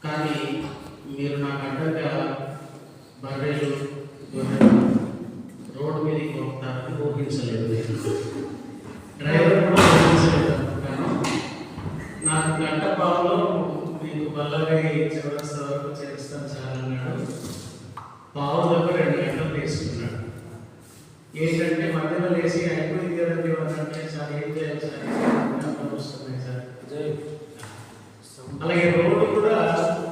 కానీ మీరు నాకు అడ్డంగా బర్రెలు రోడ్డు మీదకి పోతారని ఊహించలేదు. డ్రైవర్ కూడా ఊహించలేదు అనుకుంటాను. నాకు గంట పావులో మీకు బల్లరై చివరస్త వరకు చేస్తాను చాలన్నాడు. పావు దగ్గర 2 గంటలు తీసుకున్నాడు. ఏంటంటే మధ్యలో లేచి అయిపోయింది కదండి అంటే సార్ ఏం చేయాలి సార్ వస్తున్నాయి సార్. అలాగే రోడ్డు కూడా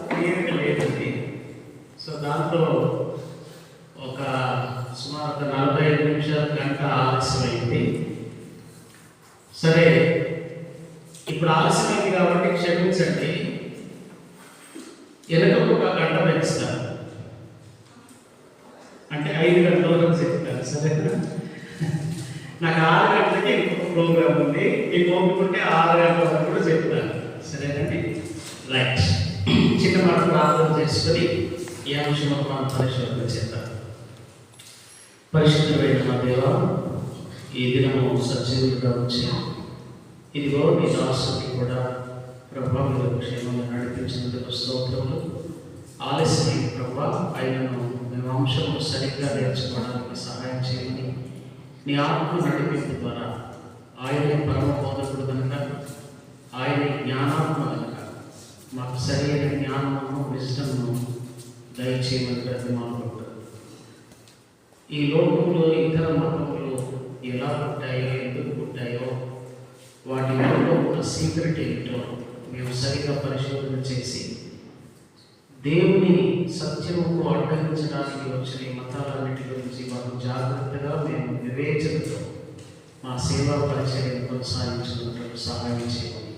క్లియర్గా లేదండి. సో దాంట్లో ఒక సుమారు 45 నిమిషాలు గంట ఆలస్యమైంది. సరే ఇప్పుడు ఆలస్యమైంది కాబట్టి క్షమించండి, వెనక ఒక గంట పెంచుతారు అంటే 5 గంటల వరకు చెప్తారు. సరేనా? నాకు 6 గంటలకి ఇంకొక ప్రోగ్రామ్ ఉంది, మీకు ఒప్పుకుంటే 6 గంటల వరకు కూడా చెప్తాను. సరేనండి? రైట్. చిన్న మాట ప్రార్థన చేసుకొని ఈ అంశం మనం పరిశోధన చేద్దాం. పరిశుద్ధమైన మా దేవ, ఈ దినము సజీవులుగా వచ్చి ఇదిగో నీ దాసుకి కూడా ప్రభావం క్షేమంగా నడిపించినందుకు స్తోత్రములు. ఆలస్యమైన ప్రభావ ఆయనను మేము అంశము సరిగ్గా నేర్చుకోవడానికి సహాయం చేయమని నీ ఆత్మ నడిపింపు ద్వారా ఆయన పరమ బోధకుడు కనుక, ఆయన జ్ఞానాత్మ కనుక మాకు సరైన జ్ఞానము విజ్డమ్ను దయచేయమని ప్రతిమానుకుంటారు. ఈ లోకంలో ఇతర మతములు ఎలా పుట్టాయో, ఎందుకు పుట్టాయో, వాటి వెనుక ఉన్న సీక్రెట్ ఏమిటో మేము సరిగ్గా పరిశోధన చేసి దేవుని సత్యముకు అడ్డగించడానికి వచ్చిన ఈ మతాలన్నిటి గురించి మాకు జాగ్రత్తగా మేము వివేచనతో మా సేవా పరిచయం కొనసాగించుకున్నట్టు సహాయం చేయమని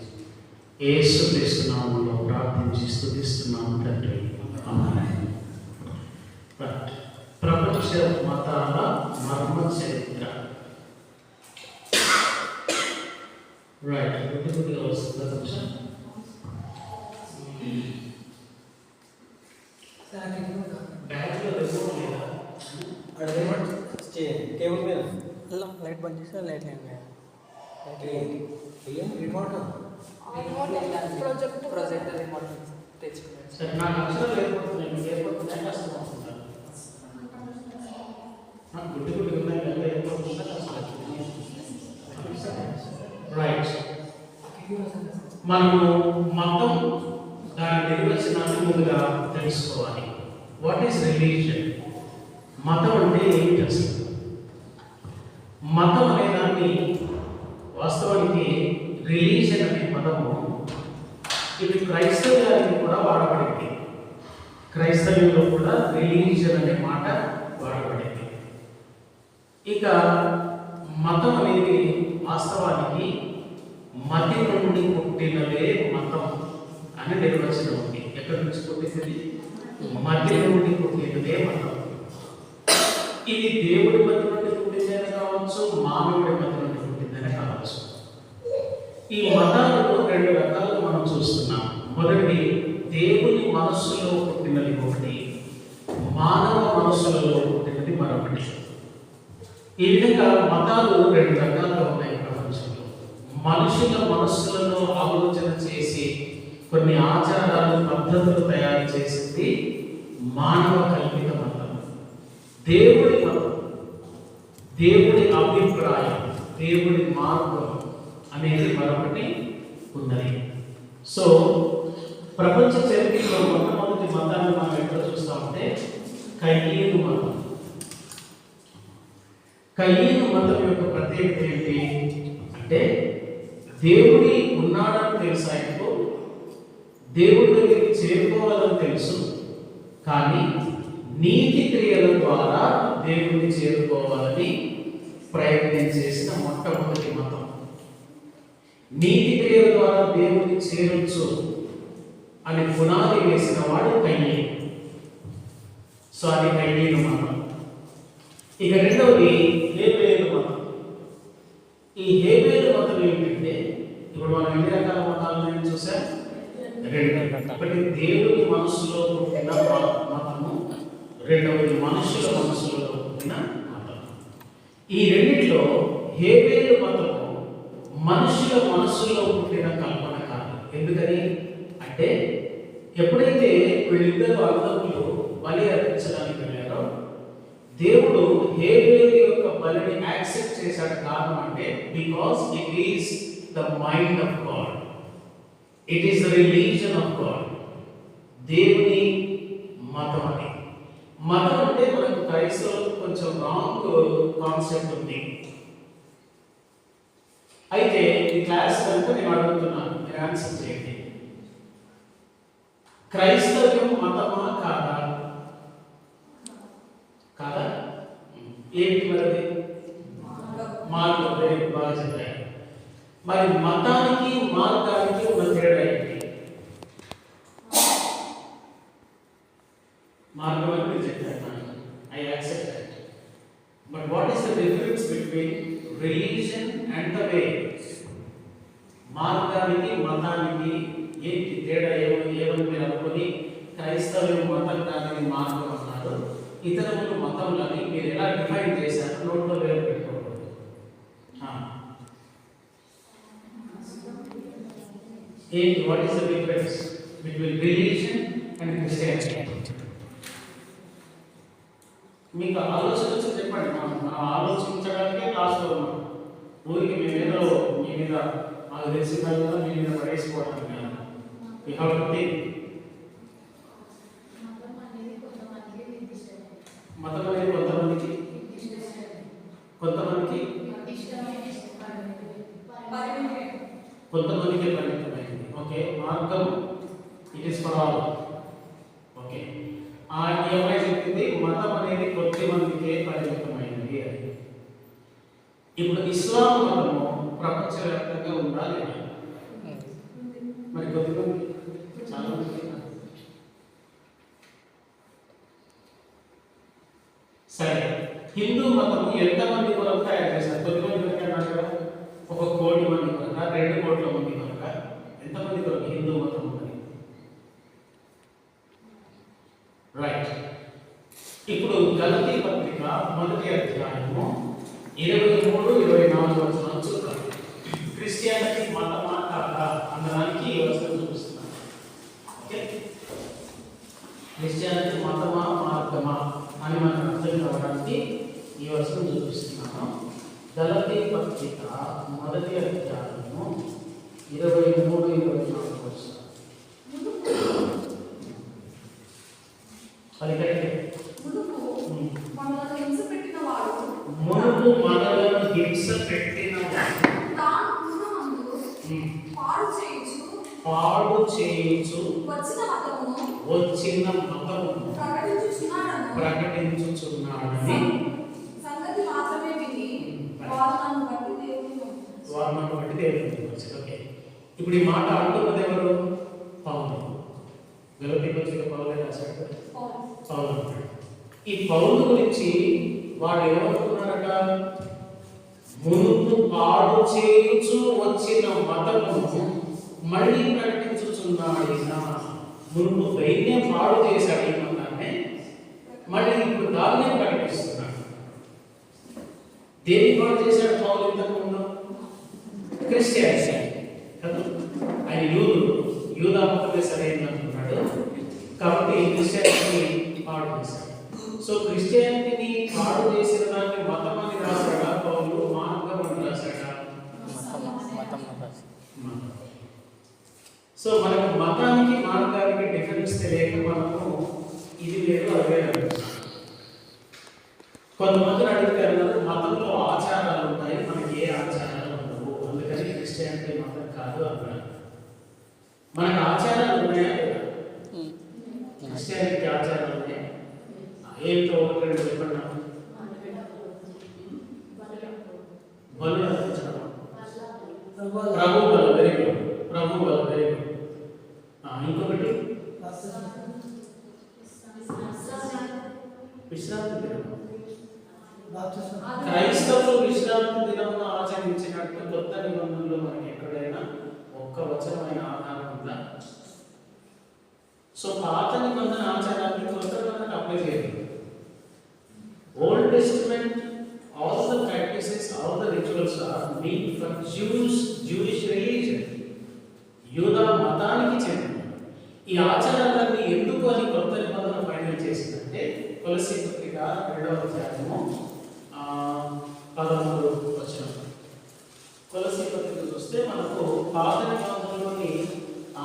యేసుక్రీస్తు నామములో ప్రార్థించి స్తుతిస్తున్నాము తండ్రి. ఆమేన్. ప్రపంచ మతాల మర్మ చరిత్ర. రైట్. కొద్దిగా వస్తుందా కొంచెం? బ్యాగ్లో రిమోట్ లేదా? రిమోట్ టేబుల్ మీద లైట్ బంద్ చేస్తే లైట్ రిమోట్ ప్రొజెక్టర్ రిమోట్ తెచ్చుకున్నాను. సరే, నాకు అక్షరాలు ఏర్పడుతున్నాయి, మీకు ఏర్పడుతున్నాయి కష్టం అవుతుంటారు. నాకు గుడ్డి ఉన్నాయి కదా, ఏర్పడుతుందా కష్టం. రైట్. మనము మతం దాని నిర్వచనాన్ని ముందుగా తెలుసుకోవాలి. What is religion? మతం అంటే ఏంటి అసలు? మతం అనే దాన్ని వాస్తవానికి రిలీజియన్ అనే పదము ఇది క్రైస్తవ్యానికి కూడా వాడబడింది. క్రైస్తవ్యంలో కూడా రిలీజియన్ అనే మాట వాడబడింది. ఇక మతం అనేది వాస్తవానికి మతి నుండి పుట్టినదే మతం అని నిర్వచనం ఉంది. ఎక్కడి నుంచి పుట్టింది? మతి నుండి పుట్టినదే మతం. ఇది దేవుడి మతి నుండి పుట్టిందని కావచ్చు, మానవుడి మతి నుండి పుట్టిందని కావచ్చు. ఈ మతాలను 2 రకాలుగా మనం చూస్తున్నాం. మొదటి, దేవుని మనస్సులో పుట్టినది ఒకటి, మానవ మనస్సులలో పుట్టినది మరొకటి. ఈ విధంగా మతాలు 2 రకాలుగా ఉన్నాయి ప్రపంచంలో. మనుషుల మనస్సులలో ఆలోచన చేసి కొన్ని ఆచారాలు, పద్ధతులు తయారు చేసింది మానవ కల్పిత మతం. దేవుడి మతం, దేవుడి అభిప్రాయం, దేవుడి మార్గం అనేది మరొకటి ఉన్నది. సో ప్రపంచ చరిత్రలో మొట్టమొదటి మతాన్ని మనం ఎక్కడ చూస్తామంటే కయీను మతం. కయీను మతం యొక్క ప్రత్యేకత ఏంటి అంటే, దేవుడి ఉన్నాడని తెలుసు, ఆయనకు దేవుడి దగ్గరికి చేరుకోవాలని తెలుసు, కానీ నీతి క్రియల ద్వారా దేవుడిని చేరుకోవాలని ప్రయత్నం చేసిన మొట్టమొదటి మతం. నీతి క్రియల ద్వారా దేవుడిని చేరొచ్చు అని పునాది వేసిన వాడు కయీను. సో అది కయీను మతం. ఇక రెండవది హేబేలు మతం. ఈ హేబేలు మతం ఏంటంటే, ఇప్పుడు మనం ఎన్ని రకాల మతాలను చూసాం? 2. ఒకటి దేవుని మనసులో పుట్టిన మతము, రెండవది మనుషుల మనసులో పుట్టిన మతం. ఈ రెండిట్లో హేబేలు మతము మనుషుల మనసులో పుట్టిన కల్పన కాదు. ఎందుకని అంటే ఎప్పుడైతే వీళ్ళిద్దరు అన్నదమ్ములు బలి అర్పించడానికి వెళ్ళారో దేవుడు హేబేలు యొక్క బలిని యాక్సెప్ట్ చేశాడు. కారణం అంటే because it is the mind of God, it is the religion of God. దేవుని మతం అని. మతం అంటే మనకు క్రైస్తవులకు కొంచెం రాంగ్ కాన్సెప్ట్ ఉంది. అయితే ఈ క్లాస్ కనుక నేను అడుగుతున్నాను, మీరు ఆన్సర్ చేయండి. క్రైస్తవ్యం మతమా కాదా? కాదా? ఏంటి మరి? మార్గం. బాగా చెప్పారు. మరి మతానికి మార్గానికి ఉన్న తేడా ఏంటి? మార్గం అని మీరు చెప్పారు, I accept that. But what is the difference between religion and the way? మార్గానికి మతానికి ఏంటి తేడా? ఏమని మీరు అనుకుని క్రైస్తవ్యం మతం కాదని మార్గం అన్నారు, ఇతరులు మతంలని మీరు ఎలా డిఫైన్ చేశారు? నోట్లో వేలు పెట్టుకోకూడదు. ఏంటి? What is the difference between religion and Christianity? మీకు ఆలోచన వచ్చి చెప్పండి. మనం ఆలోచించడానికే క్లాస్లో ఉన్నాం. ఊరికి మేమేదో మీ మీద మాకు తెలిసిందా మీ మీద పడేసుకోవడం కాదు. You have to think. మతం అనేది కొంతమందికి పరిమితమైంది. ఓకే, మార్గం it is for all. Okay, ఆ ఏమై చెప్పింది మతం అనేది కొద్ది మందికే పరిమితమైనది అని. ఇప్పుడు ఇస్లాం మతము ప్రపంచవ్యాప్తంగా ఉందా లేదా? మరి కొద్దిమంది, చాలా మంది. సరే, హిందూ మతము ఎంతమంది కొరకు తయారు చేశారు? కొద్దిమంది కొరకు అన్నారు కదా, 1 కోటి మంది కొరక, 2 కోట్ల మంది కొరక, ఎంతమంది కొరకు హిందూ మతం ఉన్నది? రైట్. ఇప్పుడు గలతీ పత్రిక 1వ అధ్యాయము 23-24 వచనాలు చూద్దాం. క్రిస్టియానిటీ మతమా కాదా అన్నదానికి ఈ వచనం చూపిస్తున్నాను. ఓకే, క్రిస్టియానిటీ మతమా మార్గమా అని మనకు అర్థం కావడానికి ఈ వచనం చూపిస్తున్నాను. గలతీ పత్రిక 1వ అధ్యాయము 23-24 వచనం. అది కరెక్టే. మునుపు మనలను హింస పెట్టిన పాడు చేయించు వచ్చిన మతము ప్రకటించుచున్నాడని వారిని బట్టి దేవుని. ఓకే, ఇప్పుడు ఈ మాట అంటున్నది ఎవరు? పౌలు. గలతీ పత్రిక పౌలే రాశాడు. పౌలు అంటాడు. ఈ పౌలు గురించి వాడు ఏమనుకున్నారట? మునుపు పాడు చేయించు వచ్చిన మతమును మళ్ళీ ప్రకటించుచున్నాడు. మునుపు దైన్యం పాడు చేశాడు ఈ మతాన్ని, మళ్ళీ ఇప్పుడు దాన్నే ప్రకటిస్తున్నాడు. దేని పాడు చేశాడు పౌలు ఇంతకు ముందు? క్రిస్టియానిటీ కదా. ఆయన యూదా మతమే సరైన అంటున్నాడు కాబట్టి క్రిస్టియానిటీ పాడు చేశాడు. సో క్రిస్టియానిటీని పాడు చేసిన దాన్ని మతం అని రాశాడా పౌలు? మార్గం అని రాశాడా? సో మనకు మతానికి మార్గానికి డిఫరెన్స్ తెలియక మనము ఇది వేరు అదే అనుకుంటాం. కొంతమంది అడుగుతారు, మతంలో ఆచారాలు ఉంటాయి, మనకి ఏ ఆచారాలు ఉండవు, అందుకని క్రిస్టియానిటీ మతం కాదు అన్నారు. మనకు ఆచారాలు ఉన్నాయా లేదా? క్రిస్టియానిటీ ఆచారాలు ఉన్నాయా? ఏంటో 1-2 చెప్పండి. బలు అర్పించడం, ప్రభు బలు, వెరీ గుడ్. ప్రభు బలు, వెరీ గుడ్. ఇంకొకటి విశ్రాంతి దినం. క్రైస్తవులు విశ్రాంతి దినమును ఆచరించినట్టు కొత్త నిబంధనలో మనకి ఎక్కడైనా ఒక్క వచనమైన ఆధారం ఉందా? సో పాత నిబంధన ఆచారాన్ని కొత్త నిబంధనకు అప్లై చేయాలి. Old Testament, all the practices, all the rituals are meant for Jewish religion. యూదా మతానికి చెందిన ఈ ఆచారాలన్నీ ఎందుకు అని కొత్త నిబంధన ఫైనల్ చేసిందంటే కొలస్సీ పత్రిక 2వ అధ్యాయము 13వ వచనం. కొలస్సీ పత్రిక చూస్తే మనకు పాత నిబంధనలోని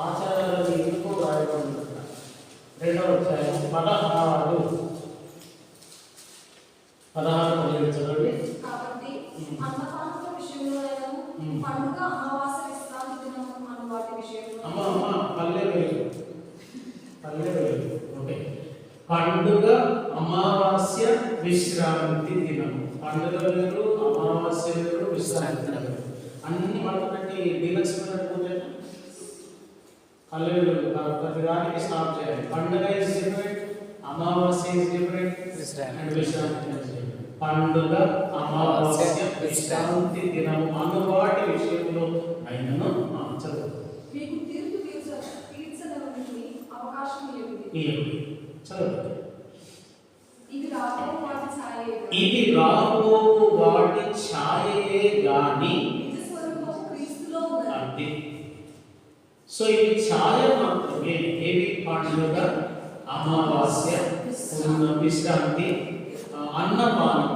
ఆచారాలను ఎందుకు రాయబడి 2వ అధ్యాయం 16 చదవండి. కాబట్టి అన్నపానముల విషయంలోనైనా పండుగ అమావాస్య విశ్రాంతి దినం అను వాటి విషయంలో ఓకే. పండుగ అమావాస్య విశ్రాంతి దినం. పండుగ వేరు, అమావాస్య వేరు, విశ్రాంతి దినం అన్ని మనకు పెట్టి డీలక్స్ పల్లెలు ప్రతి దానికి స్టాప్ చేయాలి. పండుగ ఇస్ డిఫరెంట్, అమావాస్య ఇస్ డిఫరెంట్, అండ్ విశ్రాంతి దినం. పండుగ అమావాస్య విశ్రాంతి దినము అను వాటి విషయంలో అయినను చదువు మీకు తీర్పు తీర్చడానికి అవకాశం ఏమిటి? చదువు. ఇది రాబో వాటి ఛాయే ఇది రాబో వాటి ఛాయే గాని నిజ స్వరూపం క్రీస్తులో ఉన్నది. సో ఇది ఛాయ మాత్రమే. ఏవి? పండుగ, అమావాస్య, విశ్రాంతి, అన్నపానం,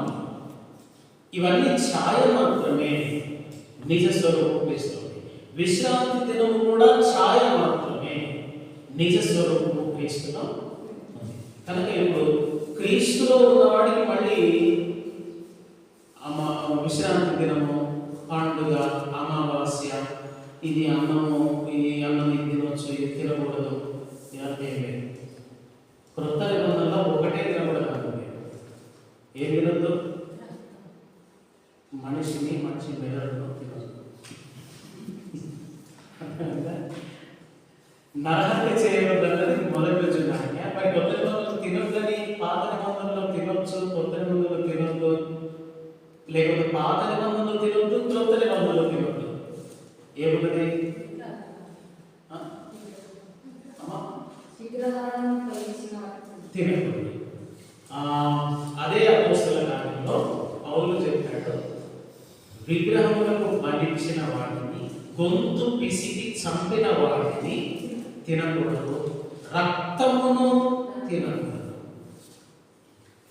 ఇవన్నీ ఛాయ మాత్రమే. నిజ స్వరూపం క్రీస్తు. విశ్రాంతి దినం కూడా ఛాయ మాత్రమే. నిజ స్వరూపము క్రీస్తులో ఉంది. కనుక ఇప్పుడు క్రీస్తులో ఉన్నవాడికి మళ్ళీ విశ్రాంతి దినము, పండుగ, అమావాస్య, ఇది అన్నము, ఈ అన్నం ఇది తినవచ్చు, ఇది తినకూడదు, ఇలాంటి క్రొత్త నిబంధనలో ఒకటే తినకూడదు. ఏం తినద్దు? మనిషి మెదడును తినద్దు. నరహత్య చేయవద్దన్నది మొదటి చూడాలి. మరి కొత్త నిబంధనలు తినొద్దని పాత నిబంధనలు తినొచ్చు, కొత్త నిబంధనలు తినొద్దు, లేకపోతే పాత నిబంధనలు తినొద్దు, కొత్త నిబంధనలు తినొద్దు. ఏమున్నది? తినకూడదు. అదే అపోస్తల కార్యంలో పౌలు చెప్పాడు, విగ్రహములకు బలిచ్చిన వాటిని, గొంతు పిసికి చంపిన వాటిని తినకూడదు, రక్తమును తినకూడదు.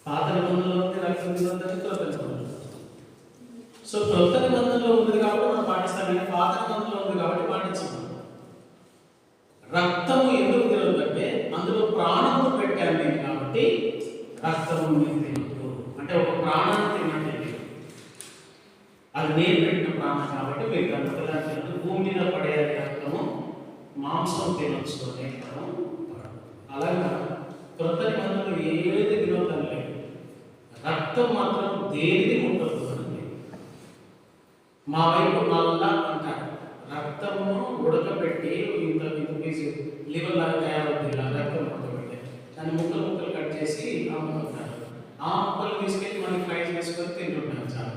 పాత నిబంధనలో రక్తం తినొద్దని క్రొత్త నిబంధనలు. సో క్రొత్త నిబంధనలో ఉంది కాబట్టి మనం పాటిస్తాం, కానీ పాత నిబంధనలో ఉంది కాబట్టి పాటించాం. రక్తము ఎందుకు తినొద్దంటే అందులో ప్రాణము పెట్టాను నేను కాబట్టి రక్తము మీరు తినొద్దు. అంటే ఒక ప్రాణాన్ని తినండి, అది నేను పెట్టిన ప్రాణం కాబట్టి మీరు రక్తం తినద్దు. భూమి మీద పడే రక్తము, మాంసం తినొచ్చు అనే క్రమం. అలాగా క్రొత్త నిబంధనలు ఏది తినొద్దని లేదు. రక్తం మాత్రం దేనిది ముట్టదు అని మా వైపు మళ్ళా అంటారు. రక్తము ఉడకబెట్టి ఇంత పీసు లివర్ లాగా తయారవుతుంది. ఇలా రక్తం ఉడకబెట్టి దాన్ని ముక్కలు ముక్కలు కట్ చేసి అమ్ముకుంటారు. ఆ ముక్కలు తీసుకెళ్ళి మనకి ఫ్రై చేసుకొని తింటుంటారు చాలా.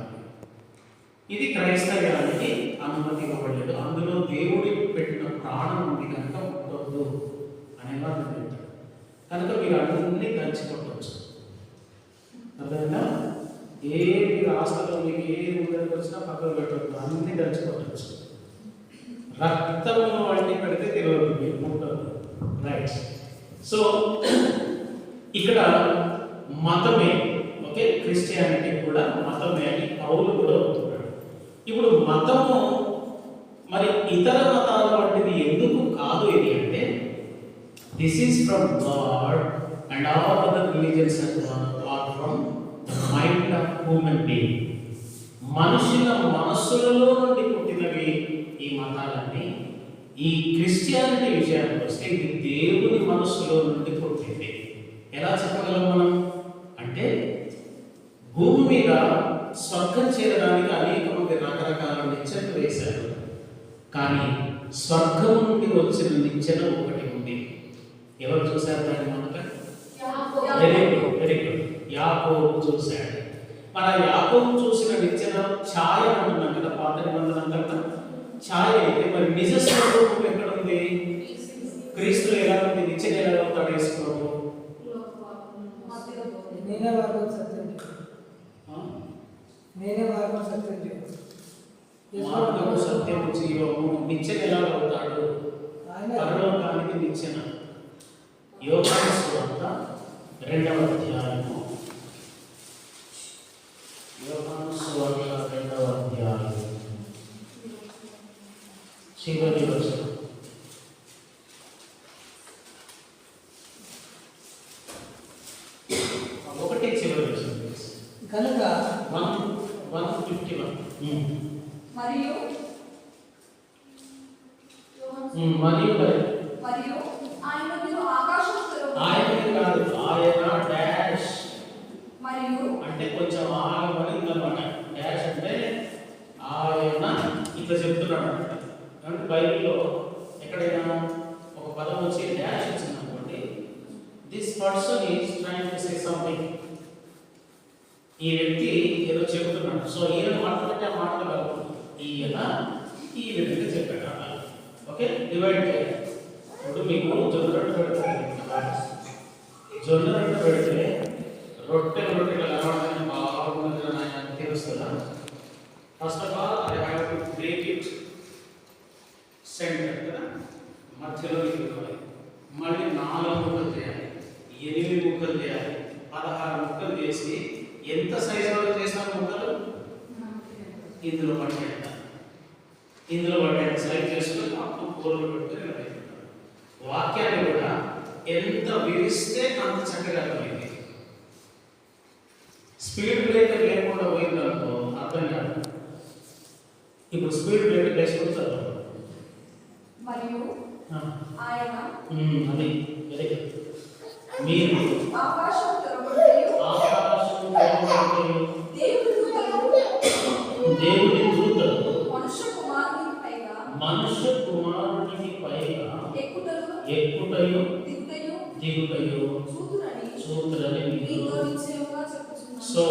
ఇది క్రైస్తవ్యానికి అనుమతి ఇవ్వబడలేదు. అందులో దేవుడి పెట్టిన ప్రాణం ఉంది కనుక ముట్టొద్దు అనే వాళ్ళు తింటారు. కనుక మీరు అన్నీ దంచుకోవచ్చు. అర్థమైనా? ఏ రాష్ట్రంలో మీకు ఏ ఊరికి వచ్చినా పక్కన పెట్టవద్దు, అన్నీ దంచుకోవచ్చు. రక్తము వంటి పెడితే తెలియదు, మీకు ముట్టదు. రైట్. సో ఇక్కడ మతమే, ఓకే, క్రిస్టియానిటీ కూడా మతమే అని పౌలు కూడా అవుతున్నాడు. ఇప్పుడు మతము మరి ఇతర మతాల వంటిది ఎందుకు కాదు ఇది అంటే, this is from God and all other religions are from the mind of human being. మనుషుల మనస్సులలో నుండి పుట్టినవి ఈ మతాలన్నీ. ఈ క్రిస్టియానిటీ విషయానికి వస్తే ఇది దేవుని మనస్సులో నుండి పుట్టింది. ఎలా చెప్పగలం మనం అంటే, భూమి మీద స్వర్గం చేరడానికి అనేక మంది రకరకాల నిచ్చెనలు వేశారు, కానీ స్వర్గం నుండి వచ్చిన నిచ్చెన ఒకటి ఉంది. ఎవరు చూశారు దాన్ని? మనక వెరీ గుడ్, యాకోబు చూశాడు. మన యాకోబు చూసిన నిచ్చెన ఛాయ అంటున్నాం కదా, పాత నిబంధన అంతా ఛాయ అయితే మరి నిజ స్వరూపం ఎక్కడ ఉంది? క్రీస్తులో ఎలా ఉంది? నిచ్చెన ఎలా అవుతాడు వేసుకోవడం? నేనే మార్గం సత్యం మార్గము సత్యము జీవము. నిచ్చెన ఎలా అవుతాడు? పరలోకానికి నిచ్చెన. యోహాను సువార్త 2వ అధ్యాయము. యోహాను సువార్త 2వ అధ్యాయం చివరి వచనం. ఒకటి చివరి వచనం కనుక 151. మరియు మరియు మరియు ఆయన మీరు ఆకాశం ఆయన కాదు, ఆయన డాష్ మరియు అంటే కొంచెం ఆగమని ఉందన్నమాట. డాష్ అంటే ఆయన ఇట్లా చెప్తున్నాడు అనమాట. అంటే బైబిల్లో ఎక్కడైనా ఒక పదం వచ్చి డాష్ వచ్చింది అనుకోండి, this person is trying to say something. ఈ వ్యక్తి ఏదో చెబుతున్నాడు. సో ఈయన మాట్లాడితే ఆ మాటలు కలుగుతుంది. ఈయన ఈ విధంగా చెప్పాడు. ఓకే, డివైడ్ చేయాలి. ఇప్పుడు మీకు జొన్న రొట్టె పెడతారు. జొన్న రొట్టె పెడితే రొట్టెలు కలవడానికి బాగుంటుంది అని తెలుస్తుందా? First of all I have to break it centre కదా, మధ్యలో ఇవ్వాలి. మళ్ళీ 4 ముక్కలు చేయాలి, 8 ముక్కలు చేయాలి, 16 ముక్కలు చేసి ఎంత సైజులో చేసిన ముక్కలు ఇందులో పట్టేట సైజ్ చేసుకొని అప్పుడు కూరలు పెట్టుకొని రెడీ అయిపోతారు. వాక్యాన్ని కూడా ఎంత విరిస్తే అంత చక్కగా అర్థమైంది. స్పీడ్ బ్రేకర్ లేకుండా పోయిందనుకో అర్థం కాదు. ఇప్పుడు స్పీడ్ బ్రేకర్ వేసుకొని చదవాలి. మరియు ఆయన అది మీరు ఆకాశం తెరవబడి దేవుని దూతలు మనుష్య కుమారునికి పైగా ఎక్కుటయు దిగుటయు చూతులని. సో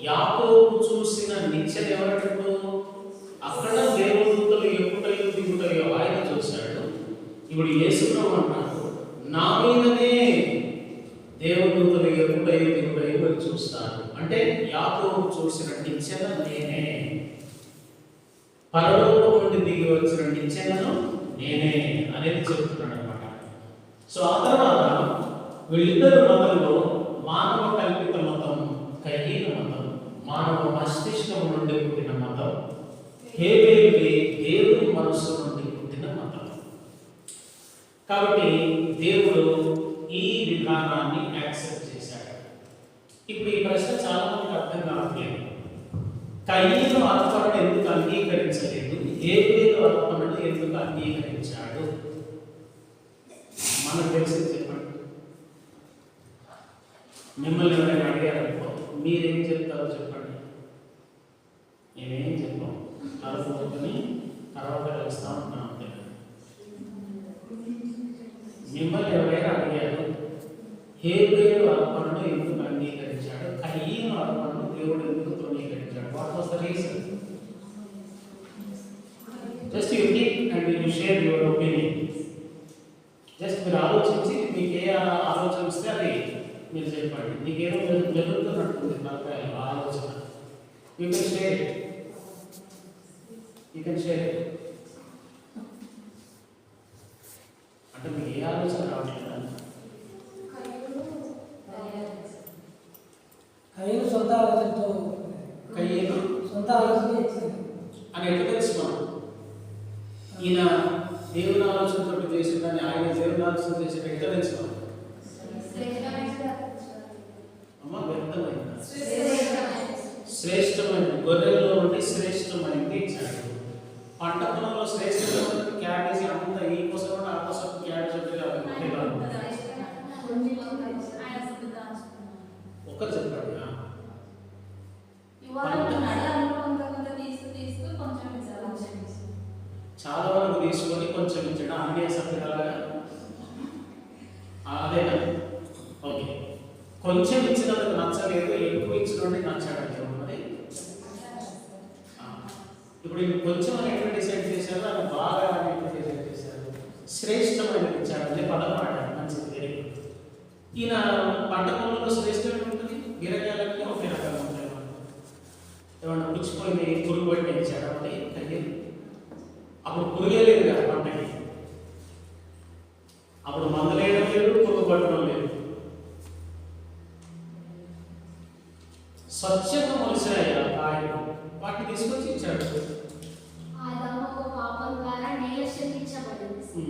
యాకోబు చూసిన నిత్యం ఎవరన్నట్టు? అక్కడ దేవదూతలు ఎక్కుటయు దిగుటయు ఆయన చూశాడు. ఇప్పుడు యేసుప్రభు అన్నాడు, నా మీదనే దేవదూతలు ఎక్కుటయు దిగుటయు అని చూస్తాను. అంటే యాకోబు చూసిన నిత్యం నేనే, పరలోకం నుండి దిగి వచ్చిన నిత్యను నేనే అనేది చెప్తున్నాడు అనమాట. సో ఆ తర్వాత వీళ్ళిద్దరు మతంలో మానవ కల్పిత మతం, కయ్యన మతం, మానవ మస్తిష్కం నుండి పుట్టిన మతం, హేబేలుకి దేవుని మనస్సు నుండి పుట్టిన మతం. కాబట్టి దేవుడు ఈ విధానాన్ని యాక్సెప్ట్ చేశాడు. ఇప్పుడు ఈ ప్రశ్న చాలా మందికి అర్థం కావట్లేదు. కయ్యను అర్పణను ఎందుకు అంగీకరించలేదు, హేబేలు అర్పణను ఎందుకు అంగీకరించాడు? మనకు తెలిసి చెప్పండి. మిమ్మల్ని ఎవరైనా అడిగారనుకో మీరేం చెప్తారో చెప్పండి. నేనేం చెప్పాం, కలుపుకొని తర్వాత కలుస్తా ఉంటాం. మిమ్మల్ని ఎవరైనా అడిగారు హేబేలు అర్పణను ఎందుకు అంగీకరించాడు, కయ్యను అర్పణను దేవుడు ఎందుకు తృణీకరించాడు? What was the reason? Just you think and you share your opinion. Just మీరు ఆలోచించి మీకు ఏ ఆలోచన వస్తే అది మీరు చెప్పండి. మీకేమో జరుగుతున్నట్టుంది నాకు ఆలోచన. You can share it. You can share it. అంటే మీకు ఏ ఆలోచన రావట్లేదా? కయ్యను సొంత ఆలోచనతో సొంత ఆలోచన అని ఎట్లా తెలుసుకోండి. ఈయన దేవుని ఆలోచనతో చేసిందని ఆయన దేవుని ఆలోచన చేసిన ఎట్లా తెలుసుకోండి. అమ్మ వ్యర్థమైంది, శ్రేష్టమైనది, గొర్రెల్లో ఉండి శ్రేష్టమైనది ఇచ్చాడు. పంట పొలంలో శ్రేష్టమైన క్యాబేజీ అంత ఈ కోసం ఆ కోసం క్యాబేజ్ ఒక్కరు చెప్పాడు. చాలా వరకు తీసుకొని కొంచెం ఇచ్చాడు. అన్ని సభ్యులాగా అదేనా? ఓకే, కొంచెం ఇచ్చినందుకు నచ్చలేదు, ఎక్కువ ఇచ్చినోడికి నచ్చాడు మరి. ఇప్పుడు కొంచెం అని ఎట్లా డిసైడ్ చేశారు, అది బాగా అని ఎట్లా డిసైడ్ చేశారు? శ్రేష్టమైనది ఇచ్చాడు అంటే పదం వాడాడు, మంచిది, వెరీ గుడ్. ఈయన పంట పొలంలో శ్రేష్టమైన ఉంటుంది, గిరగాలకి ఒకే రకంగా ఉంటాయి. ఏమన్నా పుచ్చిపోయింది, పురుగు పట్టి ఇచ్చాడు అంటే కయ్యలు. అప్పుడు పురుగే లేదు కదా పంటకి, అప్పుడు మందులేయడం లేదు, పురుగు స్వచ్ఛంగా మొలిచాయి ఆ కాయలు, వాటిని తీసుకొచ్చి ఇచ్చాడు. ఆదాము ఒక పాపం ద్వారా నేల శపించబడింది.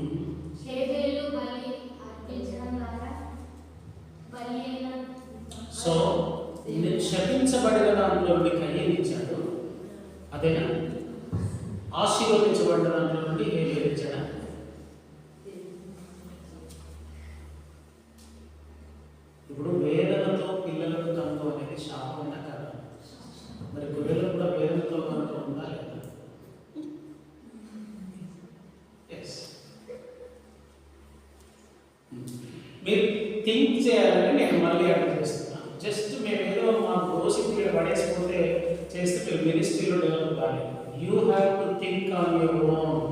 హేబేలు బలి అర్పించడం ద్వారా బలి అయిన సో శపించబడిన దాంట్లో నుండి కయ్యని ఇచ్చాడు, అదేనా? ఆశీర్వదించబడిన దాంట్లో నుండి హేబేలు ఇచ్చాడా? ఇప్పుడు వేదనతో పిల్లలకు కందు అనేది శాపమైన కదా. మరి గొర్రెలకు కూడా వేదనతో కందు ఉందా లేదా? ఎస్. మీరు థింక్ చేయాలని నేను మళ్ళీ అర్థం చేస్తున్నాను. జస్ట్ మేము ఏదో మా గోసిప్ పడేసిపోతే చేస్తే మీరు మినిస్ట్రీలో డెవలప్ కాదు. You have to think on your own.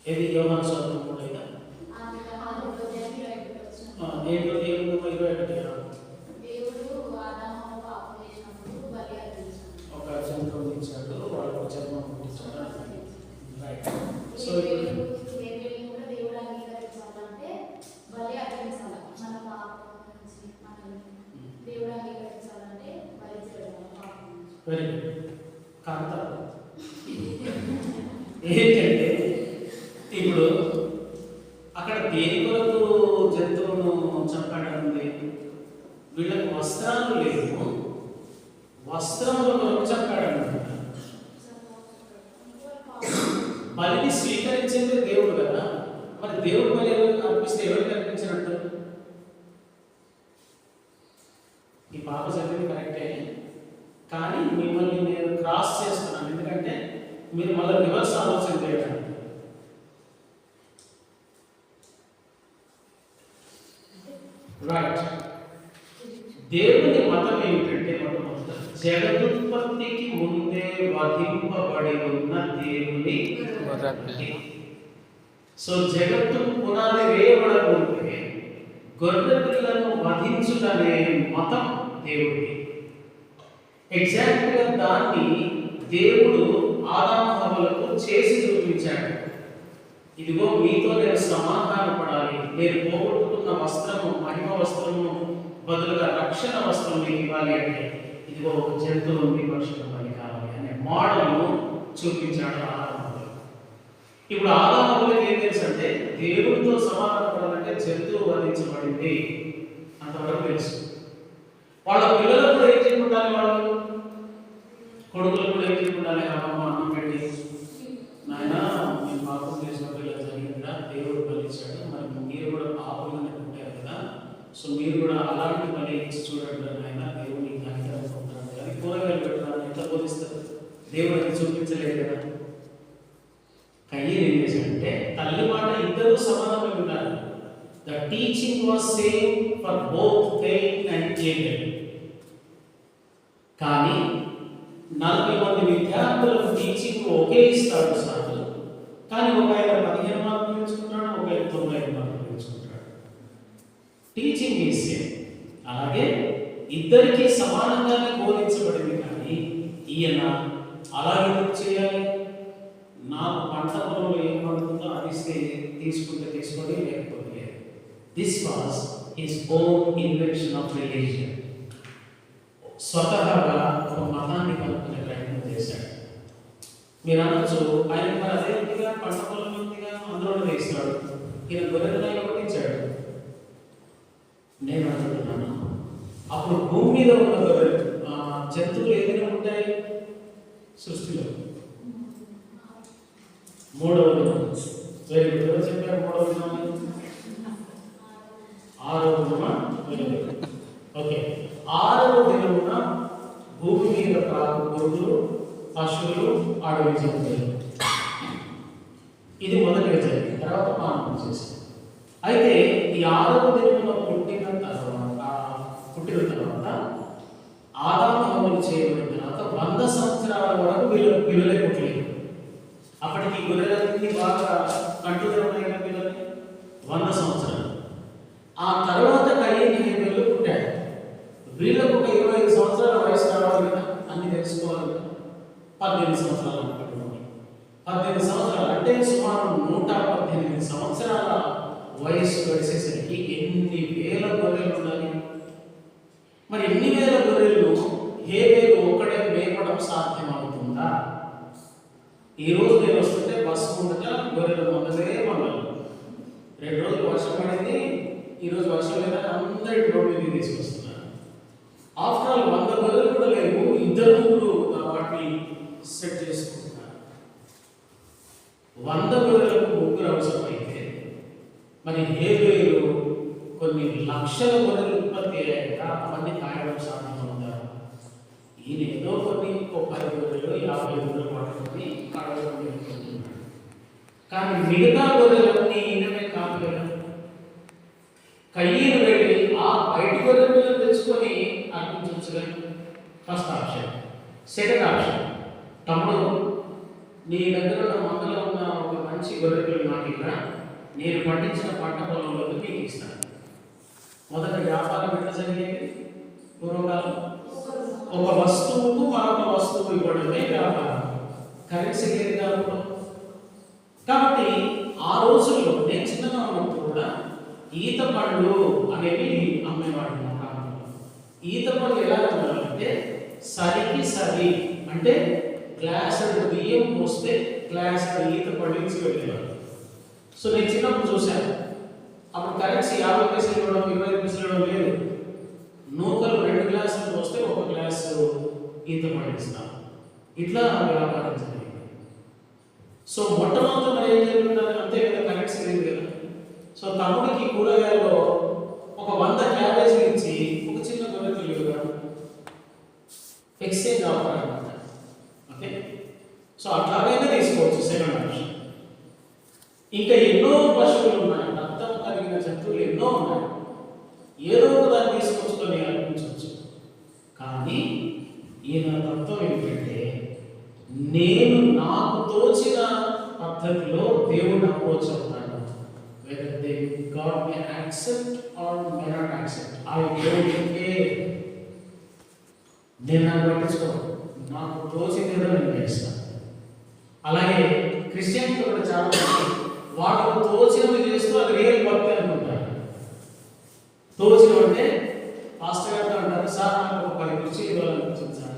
ఏది యోహాను సువార్త 3:5? దేవుడు 21 ఒక జంతువుని ఇచ్చాడు, వాళ్ళకు చర్మం పుట్టించాడు. రైట్. So very good. కాంత ఏంటంటే ఇప్పుడు అక్కడ దేని కొరకు జంతువును చంపాడంటే వీళ్ళకి వస్త్రాలు లేవు, వస్త్రముల కొరకు చంపాడన్నమాట. బలిని స్వీకరించేది దేవుడు కదా, మరి దేవుడు బలి అర్పిస్తే ఎవరికి అర్పించినట్టు? ఈ పాప చదివింది కరెక్టే, కానీ మిమ్మల్ని నేను క్రాస్ చేస్తున్నాను, ఎందుకంటే మీరు మళ్ళీ రివర్స్ ఆలోచన చేయడానికి. రైట్. దేవుని మతం ఏమిటంటే మొట్టమొదట జగదుత్పత్తికి ముందే వధింపబడి ఉన్న దేవుని గొర్రె. సో జగత్తు పునాది వేయబడకుంటే గొర్రె పిల్లను వధించుటనే మతం దేవుడి. ఎగ్జాక్ట్గా దాన్ని దేవుడు ఆదాము హవ్వలకు చేసి చూపించాడు. ఇదిగో మీతో నేను సమాధాన పడాలి, నేను పోగొట్టుకున్న వస్త్రము మహిమ వస్త్రము బదులుగా రక్షణ వస్త్రం మీకు ఇవ్వాలి అంటే ఇదిగో ఒక జంతువు మీ పక్షుల బలి కావాలి అనే మోడల్ను చూపించాడు ఆదాము. ఇప్పుడు ఆదాము ఏం తెలుసు అంటే దేవుడితో సమాధాన పడాలంటే జంతువు వధించబడింది అంతవరకు తెలుసు. వాళ్ళ పిల్లలకు కూడా ఏం చేయకుండాలి, వాళ్ళు కొడుకులు కూడా ఏం చేయకుండాలి, అమ్మమ్మ అన్నం పెట్టి నాయన నేను పాపం చేసినప్పుడు ఇలా జరిగిందా, దేవుడు బలిచ్చాడు, మరి మీరు కూడా పాపంగానే ఉంటారు కదా, సో మీరు కూడా అలాంటి బలి ఇచ్చి చూడండి నాయన, దేవుడిని అంకితం పొందాడు. అది కూరగాయలు పెట్టడానికి ఎట్లా బోధిస్తారు? దేవుడు అది చూపించలేదు కదా. కయ్యను ఏం చేశాడంటే తల్లి మాట ఇద్దరు సమానమై ఉన్నారు. The teaching was same for both Cain and Abel. కానీ 40 మంది విద్యార్థులకు టీచింగ్ ఒకే ఇస్తాడు సార్, కానీ ఒక ఆయన 15 మార్కులు నేర్చుకుంటాడు, ఒక ఆయన 95 మార్కులు నేర్చుకుంటాడు. Teaching is same. అలాగే ఇద్దరికి సమానంగానే బోధించబడింది, కానీ ఈయన అలాగే చేయాలి, నాకు పంట పొలంలో ఏం పడుతుందో అది తీసుకుంటే తీసుకొని, లేకపోతే లేదు. This was his own invention of religion. స్వతహాగా ఒక మతాన్ని కలుపుకునే ప్రయత్నం చేశాడు. మీరు అనొచ్చు ఆయన మరి అదే ఉందిగా, పంట పొలం ఉందిగా, అందులో వేస్తాడు, ఈయన గొర్రెలను పట్టించాడు. నేను అనుకుంటున్నాను అప్పుడు భూమి మీద ఉన్న జంతువులు ఏదైనా ఉంటాయి సృష్టిలో. మూడవ దినం వెరీ గుడ్. ఎవరు చెప్పారు మూడవ దినం? 6వ దినమా? ఓకే. 6వ దినమున భూమి మీద ప్రాకు గొర్రెలు, పశువులు, అడవి జంతువులు. ఇది మొదటి జరిగింది, తర్వాత పాలన చేశారు. అయితే ఈ 6వ దినమున పుట్టిన తర్వాత ఆదాము హవ్వలు చేయబడిన తర్వాత 100 సంవత్సరాల వరకు పిల్లలే పుట్టలేదు. అప్పటికి గొర్రెలన్నీ బాగా కంట్రోల్ ఉన్నాయి పిల్లలు 100 సంవత్సరాలు. ఆ తర్వాత కయ్యను హేబెలు పుట్టాడు. వీళ్ళకు ఒక 25 సంవత్సరాల వయసు రావాలి కదా, అన్ని తెలుసుకోవాలి కదా. 18 సంవత్సరాలు అనుకుంటున్నాను. 18 సంవత్సరాలు అంటే సుమారు 118 సంవత్సరాల వయస్సు గడిచేసరికి ఎన్ని వేల గొర్రెలు ఉండాలి? మరి ఎన్ని వేల గొర్రెలు హేబేలు ఒక్కడే మేపడం సాధ్యమవుతుందా? ఈరోజు నేను వస్తుంటే బస్సు ముందట గొర్రెలు మొదలే మొదలు 2 రోజులు వర్షం పడింది, ఈరోజు వర్షం లేదని అందరి రోడ్డు మీద తీసుకొస్తున్నారు. ఆఫ్టర్ ఆల్ 100 గొర్రెలు కూడా లేవు, 2 వాటిని సెట్ చేసుకుంటున్నారు. 100 గొర్రెలకు 3 అవసరమైతే మరి హేబేలు కొన్ని లక్షల గొర్రెలు ఉత్పత్తి అయ్యాక అవన్నీ కాయడం సాధ్యమవుతారు. ఈయన ఏదో కొన్ని 10 గొర్రెలు 50 గొర్రెలు పట్టుకొని కాయడం జరుగుతున్నాడు. కానీ మిగతా గొర్రెలన్నీ ఈయనమే కాపలేదు. కయ్యను వెళ్ళి ఆ బయటి గొర్రెలను తెచ్చుకొని అర్పించవచ్చు. First option. సెకండ్ ఆప్షన్, తమ్ముడు నీ దగ్గర ఉన్న మందలో ఉన్న ఒక మంచి గొర్రెలు నాకు ఇక్కడ, నేను పండించిన పంట పొలంలోకి మీకు ఇస్తాను. మొదట వ్యాపారం ఎట్లా జరిగేది? పూర్వకాలం ఒక వస్తువుకు మరొక వస్తువు ఇవ్వడమే వ్యాపారం. కరెన్సీ లేదు కాబట్టి ఆ రోజుల్లో నేను చిన్నగా ఉన్నప్పుడు కూడా ఈత పండ్లు అనేవి అమ్మేవాడు. ఈత పండ్లు ఎలా ఉండాలంటే సరికి సరి, అంటే గ్లాస్ బియ్యం పోస్తే గ్లాస్ ఈత పండించి వెళ్ళేవాడు. సో నేను చిన్నప్పుడు చూశాను. అప్పుడు కరెన్సీ 50 పైసలు ఇవ్వడం, 20 పైసలు ఇవ్వడం లేదు. నూకలు 2 గ్లాసులు పోస్తే 1 గ్లాసు ఈత పండిస్తాం. ఇట్లా వ్యాపారం జరిగింది. సో మొట్టమొదటి మరి ఏం జరుగుతుంది? అంతే కదా, కరెన్సీ లేదు కదా. సో తమ్ముడికి కూరగాయల్లో ఒక 100 క్యాబేజీలు ఇచ్చి ఒక చిన్న గొర్రె తెలియదు ఎక్స్చేంజ్ ఆఫర్ అనమాట. ఓకే, సో అట్లాగైనా తీసుకోవచ్చు. Second option. ఇంకా ఎన్నో పశువులు ఉన్నాయి, రక్తం కలిగిన జంతువులు ఎన్నో ఉన్నాయి. ఏదో ఒక దాన్ని తీసుకొచ్చుకొని అర్పించవచ్చు. కానీ ఈయన తత్వం ఏంటంటే, నేను నాకు తోచిన పద్ధతిలో దేవుడు అప్రోచ్ అవుతాడు. whether they God may accept or may not accept, I don't care. నేను నాకు పట్టించుకోను, నాకు తోచింది ఏదో నేను చేస్తాను. అలాగే క్రిస్టియన్స్ కూడా చాలా మంది వాళ్ళకు తోచినవి చేస్తూ అది రియల్ భక్తి అనుకుంటారు. తోచిన అంటే పాస్టర్ గారు అంటారు, సార్ నాకు ఒక 10 కుర్చీలు ఇవ్వాలనిపించింది సార్.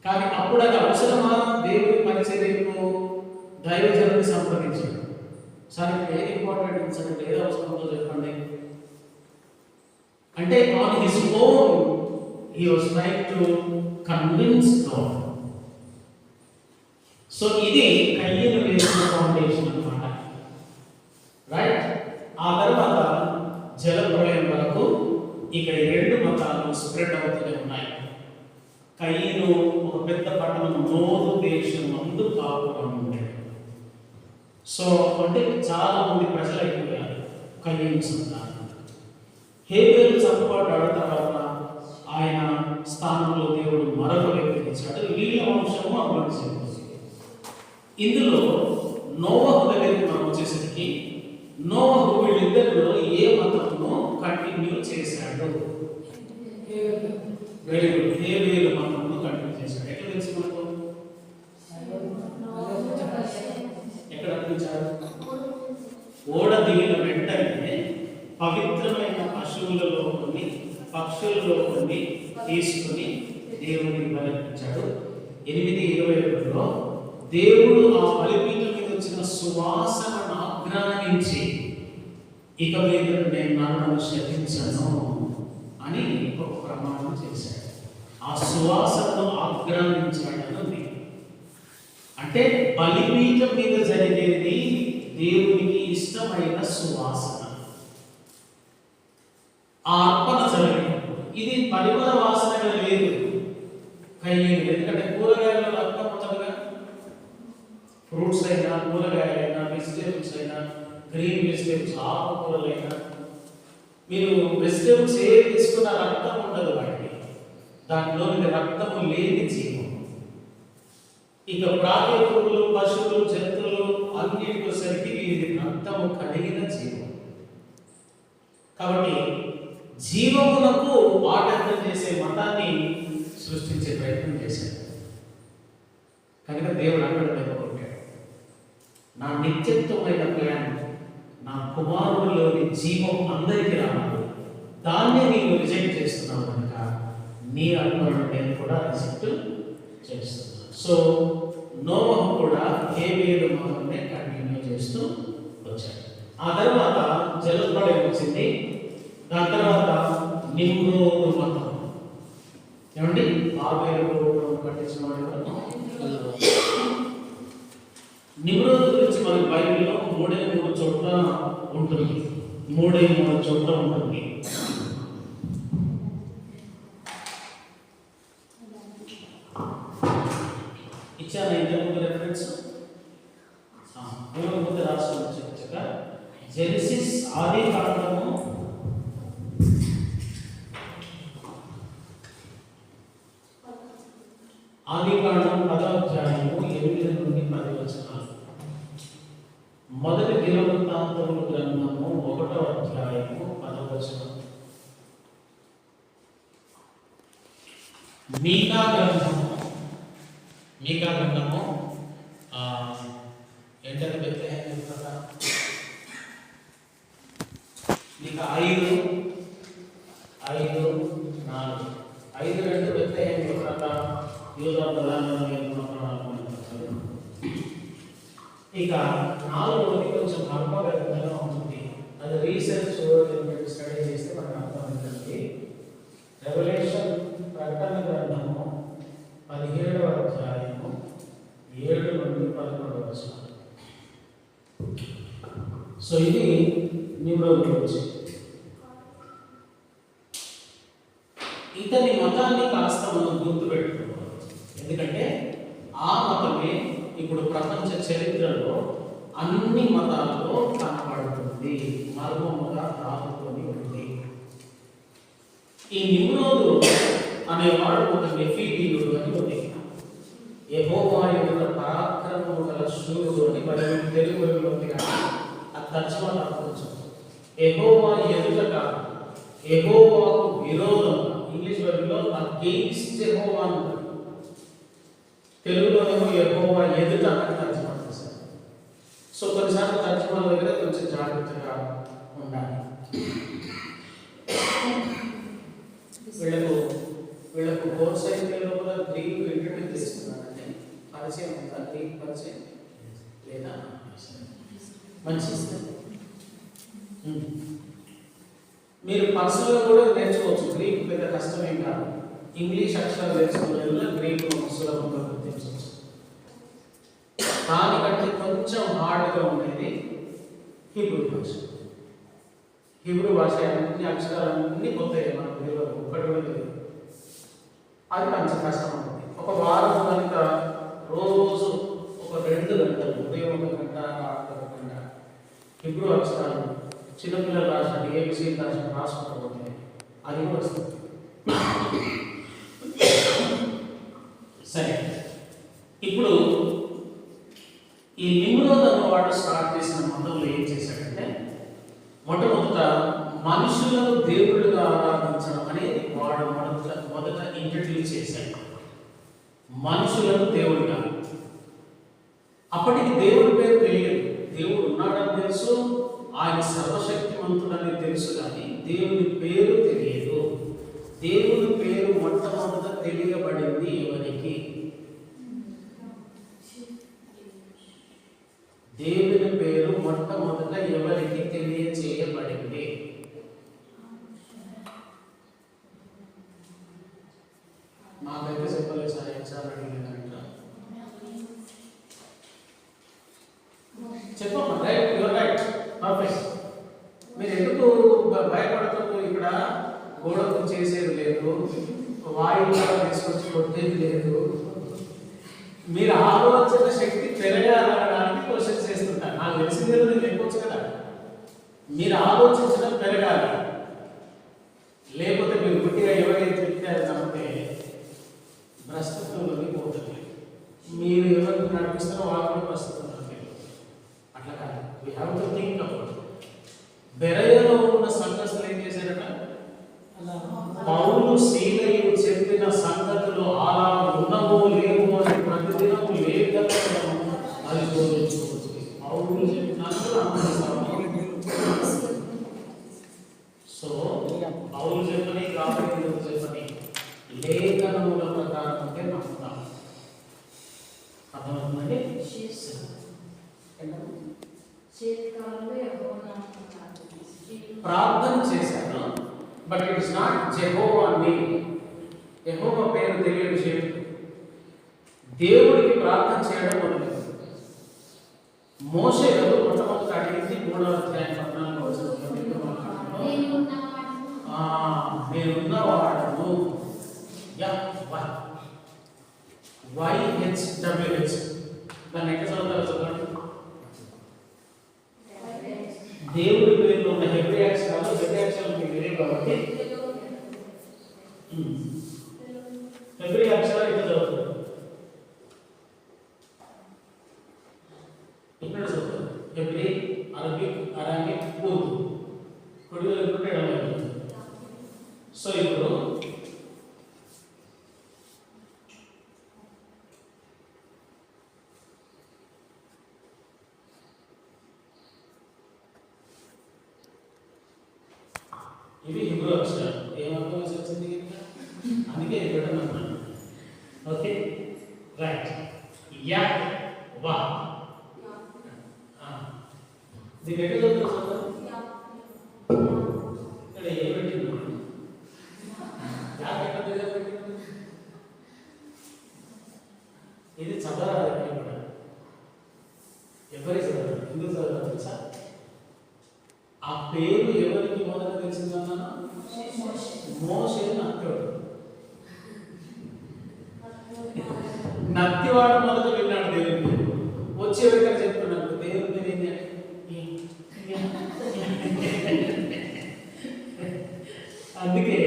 కానీ అప్పుడు అది అవసరమా? దేవుడి పరిచర్యకు దైవజనుడిని సంప్రదించాడు. సార్ ఇక్కడ ఏది ఇంపార్టెంట్ సార్, ఏదో అవసరంతో చెప్పండి అంటే on his own he was trying to convince God. So ఇది కయ్యను వేసిన ఫౌండేషన్ అన్నమాట. రైట్. ఆ తర్వాత జలప్రలయం వరకు ఇక్కడ 2 మతాలు స్ప్రెడ్ అవుతూనే ఉన్నాయి. కయ్యను ఒక పెద్ద పట్టణం నోదు దేశం అందు కాపురం ఉండేది. సో అంటే చాలా మంది ప్రజలు అయిపోయారు కయ్యను సంతానం. హేబేలు చంపబడ్డాడు. తర్వాత ఆయన స్థానంలో దేవుడు మరొక వ్యక్తిని ఇచ్చాడు. వీళ్ళ వంశము అభివృద్ధి చెందుతుంది. ఇందులో నోవహు దగ్గరికి మనం వచ్చేసరికి నోవహు వీళ్ళిద్దరిలో ఏ మతమును కంటిన్యూ చేశాడు? వెరీ గుడ్, హేబేలు మతమును కంటిన్యూ చేశాడు. ఎట్లా తెలుసు మనకు? ఎక్కడ అర్పించారు? ఓడ దిగిన వెంటనే పవిత్రమైన పశువులలో కొన్ని, పక్షులలో కొన్ని తీసుకుని దేవుడికి బలిపించాడు. 8:22లో దేవుడు ఆ బలిపీఠం మీద వచ్చిన సువాసనను ఆగ్రహించి ఇక మీద నేను నన్ను శపించను అని ఒక ప్రమాణం చేశాడు. ఆ సువాసనను ఆగ్రహించాడని అంటే బలిపీఠం మీద జరిగేది దేవునికి ఇష్టమైన సువాసన. ఆ అర్పణ జరిగినప్పుడు ఇది పరిమళ వాసనగా లేదు కయ్యేది. ఎందుకంటే కూరగాయలలో రక్తం ఉండదుగా. ఫ్రూట్స్ అయినా, కూరగాయలైనా, వెజిటేబుల్స్ అయినా, గ్రీన్ వెజిటేబుల్స్, ఆకుకూరలైనా, మీరు వెజిటేబుల్స్ ఏది తీసుకున్నా రక్తం ఉండదు వాటికి. దాంట్లో రక్తము లేని జీవం. ఇక ప్రాణులు, పశువులు, జంతువులు అన్నిటికోసరికి ఇది రక్తము కలిగిన జీవం. కాబట్టి జీవమునకు ఆటంకం చేసే మతాన్ని సృష్టించే ప్రయత్నం చేశాడు. కనుక దేవుడు అక్కడ దెబ్బకొట్టాడు. నా నిత్యత్వమైన ప్లాన్, నా కుమారుడిలోని జీవం అందరికీ రావాలి, దాన్ని నీవు రిజెక్ట్ చేస్తున్నావు కనుక నీ ఆత్మను నేను కూడా రిజెక్ట్ చేస్తున్నాను. సో నోవహు కూడా హేబేలు మతాన్నే కంటిన్యూ చేస్తూ వచ్చాడు. ఆ తర్వాత జలప్రళయం వచ్చింది. దాని తర్వాత నిమ్రోదు మతం. ఏమండి బాబేలు కట్టించిన వాడు నిమ్రోదు గురించి మనకి బైబిల్లో 3 చోట్ల ఉంటుంది. 3 చోట్ల ఉంటుంది. ఇచ్చాను ఇంతకుముందు రెఫరెన్స్ ముందు రాష్ట్రం చక్కగా జెనసిస్ ఆది కాండము 10వ అధ్యాయము 8 నుండి 10 వచనాలు. మొదటి దినవృత్తాంతముల గ్రంథము 1వ అధ్యాయము 10వ వచనం. మీకా గ్రంథము ఏంటంటే బెత్లెహేం చెప్తారా? మీకా 5:4 బెత్లెహేం చెప్తారా? యూదా ప్రధానమైన ఇక 4 కొంచెం అల్పగతంగా ఉంటుంది. అది రీసెర్చ్ స్టడీ చేస్తే మనకు అర్థమవుతుంది. రెవల్యూషన్ ప్రకటన గ్రంథము 17వ అధ్యాయము 7 నుండి 11 వచనాలు. సో ఇది నిమ్రోదు గురించి. ఇతని మతాన్ని కాస్త మనం గుర్తుపెట్టుకోవాలి. ఎందుకంటే ఆ మతమే ఇప్పుడు ప్రపంచ చరిత్రలో అన్ని మతాల్లో కనబడుతుంది, మర్మముగా దాచుకొని ఉంది. ఈ నిమ్రోదు అనేవాడు ఒక నెఫీలీయుడు అని ఉంది. యెహోవా ఎదుట పరాక్రమము గల శూరుడు అని మరి తెలుగులోకి అది తర్జుమా రావచ్చు. యెహోవా ఎదుట కాదు, యెహోవాకు విరోధం. ఇంగ్లీష్ బైబిల్లో అగెయిన్స్ట్ యెహోవా అని, తెలుగులోనేమో యెహోవా ఎదుట అని తర్జుమా చేశారు. సో కొన్నిసార్లు తర్జుమాల దగ్గర కొంచెం జాగ్రత్తగా ఉండాలి. వీళ్ళకు కోర్స్ అయితే లోపల గ్రీక్ ఇంట్రడ్యూస్ చేస్తున్నారంటే పరిచయం ఉందా? గ్రీక్ పరిచయం లేదా? మంచిది. మీరు పర్సనల్గా కూడా నేర్చుకోవచ్చు. గ్రీక్ పెద్ద కష్టమేం కాదు. ఇంగ్లీష్ అక్షరాలు నేర్చుకునే వల్ల గ్రీక్ సులభంగా గుర్తించవచ్చు. దానికంటే కొంచెం హార్డ్గా ఉండేది హీబ్రూ భాష. హీబ్రూ భాష అన్ని అక్షరాలన్నీ కొత్తవి, మనకు తెలియదు, ఒక్కటి కూడా తెలియదు. అది కొంచెం కష్టం ఉంటుంది. ఒక వారం కనుక రోజు ఒక 2 గంటలు, ఉదయం 1 గంట, రాత్రి 1 గంట హీబ్రూ అక్షరాలు చిన్నపిల్లలు రాసినట్టు ఏబిసి రాసుకుంటే అది కూడా వస్తుంది. సరే, ఇప్పుడు ఈ నిమ్రోదు అన్నవాడు స్టార్ట్ చేసిన మతంలో ఏం చేశాడంటే, మొట్టమొదట మనుషులను దేవుళ్ళుగా ఆరాధించడం అనేది వాడు మొదట ఇంట్రడ్యూస్ చేశాడు. మనుషులను దేవుడిగా. అప్పటికి దేవుడి పేరు తెలియదు. దేవుడు ఉన్నాడని తెలుసు, ఆయన సర్వశక్తిమంతుడని తెలుసు, కానీ దేవుని పేరు తెలియదు. దేవుని పేరు మొట్టమొదట తెలియబడింది ఎవరికి? దేవుని పేరు మొట్టమొదట ఎవరికి తెలియచేయబడింది? నాకైతే చెప్పలేదు సార్, ఎగ్జామ్ అడిగినంట. చెప్పమ్మా. Right, you're right, perfect. మీరు ఎందుకు భయపడుతూ ఇక్కడ గోడకు చేసేది లేదు, వాయువుగా తీసుకొచ్చి కొట్టేది లేదు. మీరు ఆలోచన శక్తి పెరగాలనడానికి క్వశ్చన్స్ చేస్తుంటారు. నాకు తెలిసింది నేను చెప్పొచ్చు కదా. మీరు ఆలోచించడం పెరగాలి. లేకపోతే మీరు గుట్టిగా ఎవరైతే చెప్తే అది నమ్మితే భ్రష్టత్వంలోకి పోతుంది. మీరు ఎవరికి నడిపిస్తారో వాళ్ళు ప్రస్తుతం అట్లా కాదు. We have to think about. బెరయలో ఉన్న సంఘస్థులు ఏం చేశారట? పౌలు శీలయు చెప్పిన సంగతులు అలా ఉన్నవో లేవో అని ప్రతిదినం లేఖనము అది బోధించుకోవచ్చు. పౌలు చెప్పినట్లు అనుసరిస్తాము. సో ప్రార్థన చేశాను, but it is not Jehovah name. యెహోవా పేరు తెలియని విషయం. దేవుడికి ప్రార్థన చేయడం మొదలుపెట్టాడు. మోషే గారు మొట్టమొదటి అడిగింది 3వ అధ్యాయం 14వ వచనంలో నేనున్నవాడను. YHWH దాన్ని ఎక్కడ చదువుతారో చదవండి. దేవుడి పేరులో ఉన్న హెబ్రీ అక్షరాలు మీకు వేరే కాబట్టి హెబ్రీ అక్షరాలు ఇక్కడ చదువుతారు. ఇక్కడ చదువుతారు హెబ్రీ, అరబిక్, అరామిక్, ఉర్దూ. కొద్దిగా ఎప్పుడు ఎడమ. సో ఇప్పుడు ఇవి హిబ్రూ అక్షరాలు. ఏమర్థం వచ్చింది అందుకే ఇక్కడ అన్నాను. Okay right. యా వా దీని ఎక్కడ చదువుతారు? ఇక్కడ ఏ పెట్టింది? ఇది చదవాలి కూడా. ఎవరి చదవాలి? ఎందుకు చదవాలి తెలుసా? ఆ పేరు ఎవరికి మొదట తెలిసిందన్నా? మోషే నత్తుడు. నత్తివాడు మొదట విన్నాడు దేవుని పేరు. వచ్చే వ్యక్తి చెప్తున్నాడు దేవుని పేరు ఏంటి? అందుకే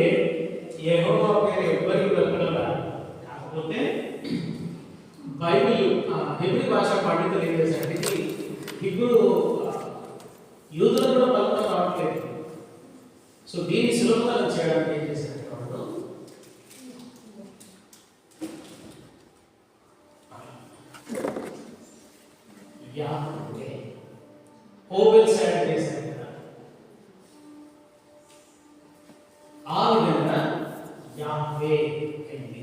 యెహోవా పేరు ఎవరికి వెళ్ళరా. కాకపోతే బైబిల్ హెబ్రీ భాష పండితులు ఏం చేశారంటే హిబ్రూ యూదులు కూడా పలకడం రావట్లేదు. సో దీన్ని సులభతరం చేయడానికి ఏం చేశారు వాళ్ళు? యాహ్వే ఓవెల్స్ యాడ్ చేశారు కదా. ఆ విధంగా యాహ్వే అయింది.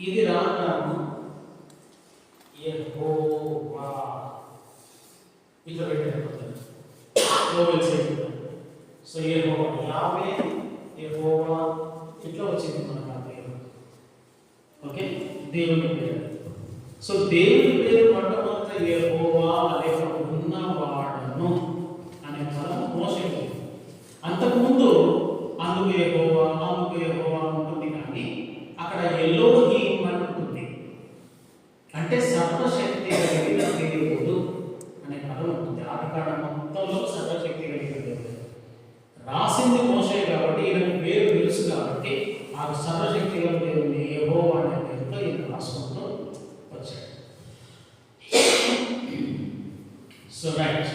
ఇది రాను యెహోవా ఇట్లా పెట్టారు. ఓవెల్స్ సో యెహోవా, యాహ్వే, యెహోవా ఇట్లా వచ్చింది మనకు ఆ పేరు. ఓకే, దేవుని పేరు. సో దేవుని పేరు మొట్టమొదట యెహోవా లేక ఉన్నవాడను అనే పదం మోషేకి. అంతకుముందు అందుకు యెహోవా ఉంటుంది, కానీ అక్కడ ఎలోహీం అని ఉంటుంది. అంటే సర్వశక్తి కలిగిన దేవుడు అనే పదం ఉంటుంది. ఆదికాండం మొత్తంలో సర్వశక్తి కలిగిన దేవుడు రాసింది మోషే కాబట్టి ఈయనకు పేరు తెలుసు కాబట్టి ఆ సర్వశక్తి గల దేవుని యెహోవా అనే పేరుతో ఈయన రాసుకుంటూ వచ్చాడు. సో రైట్,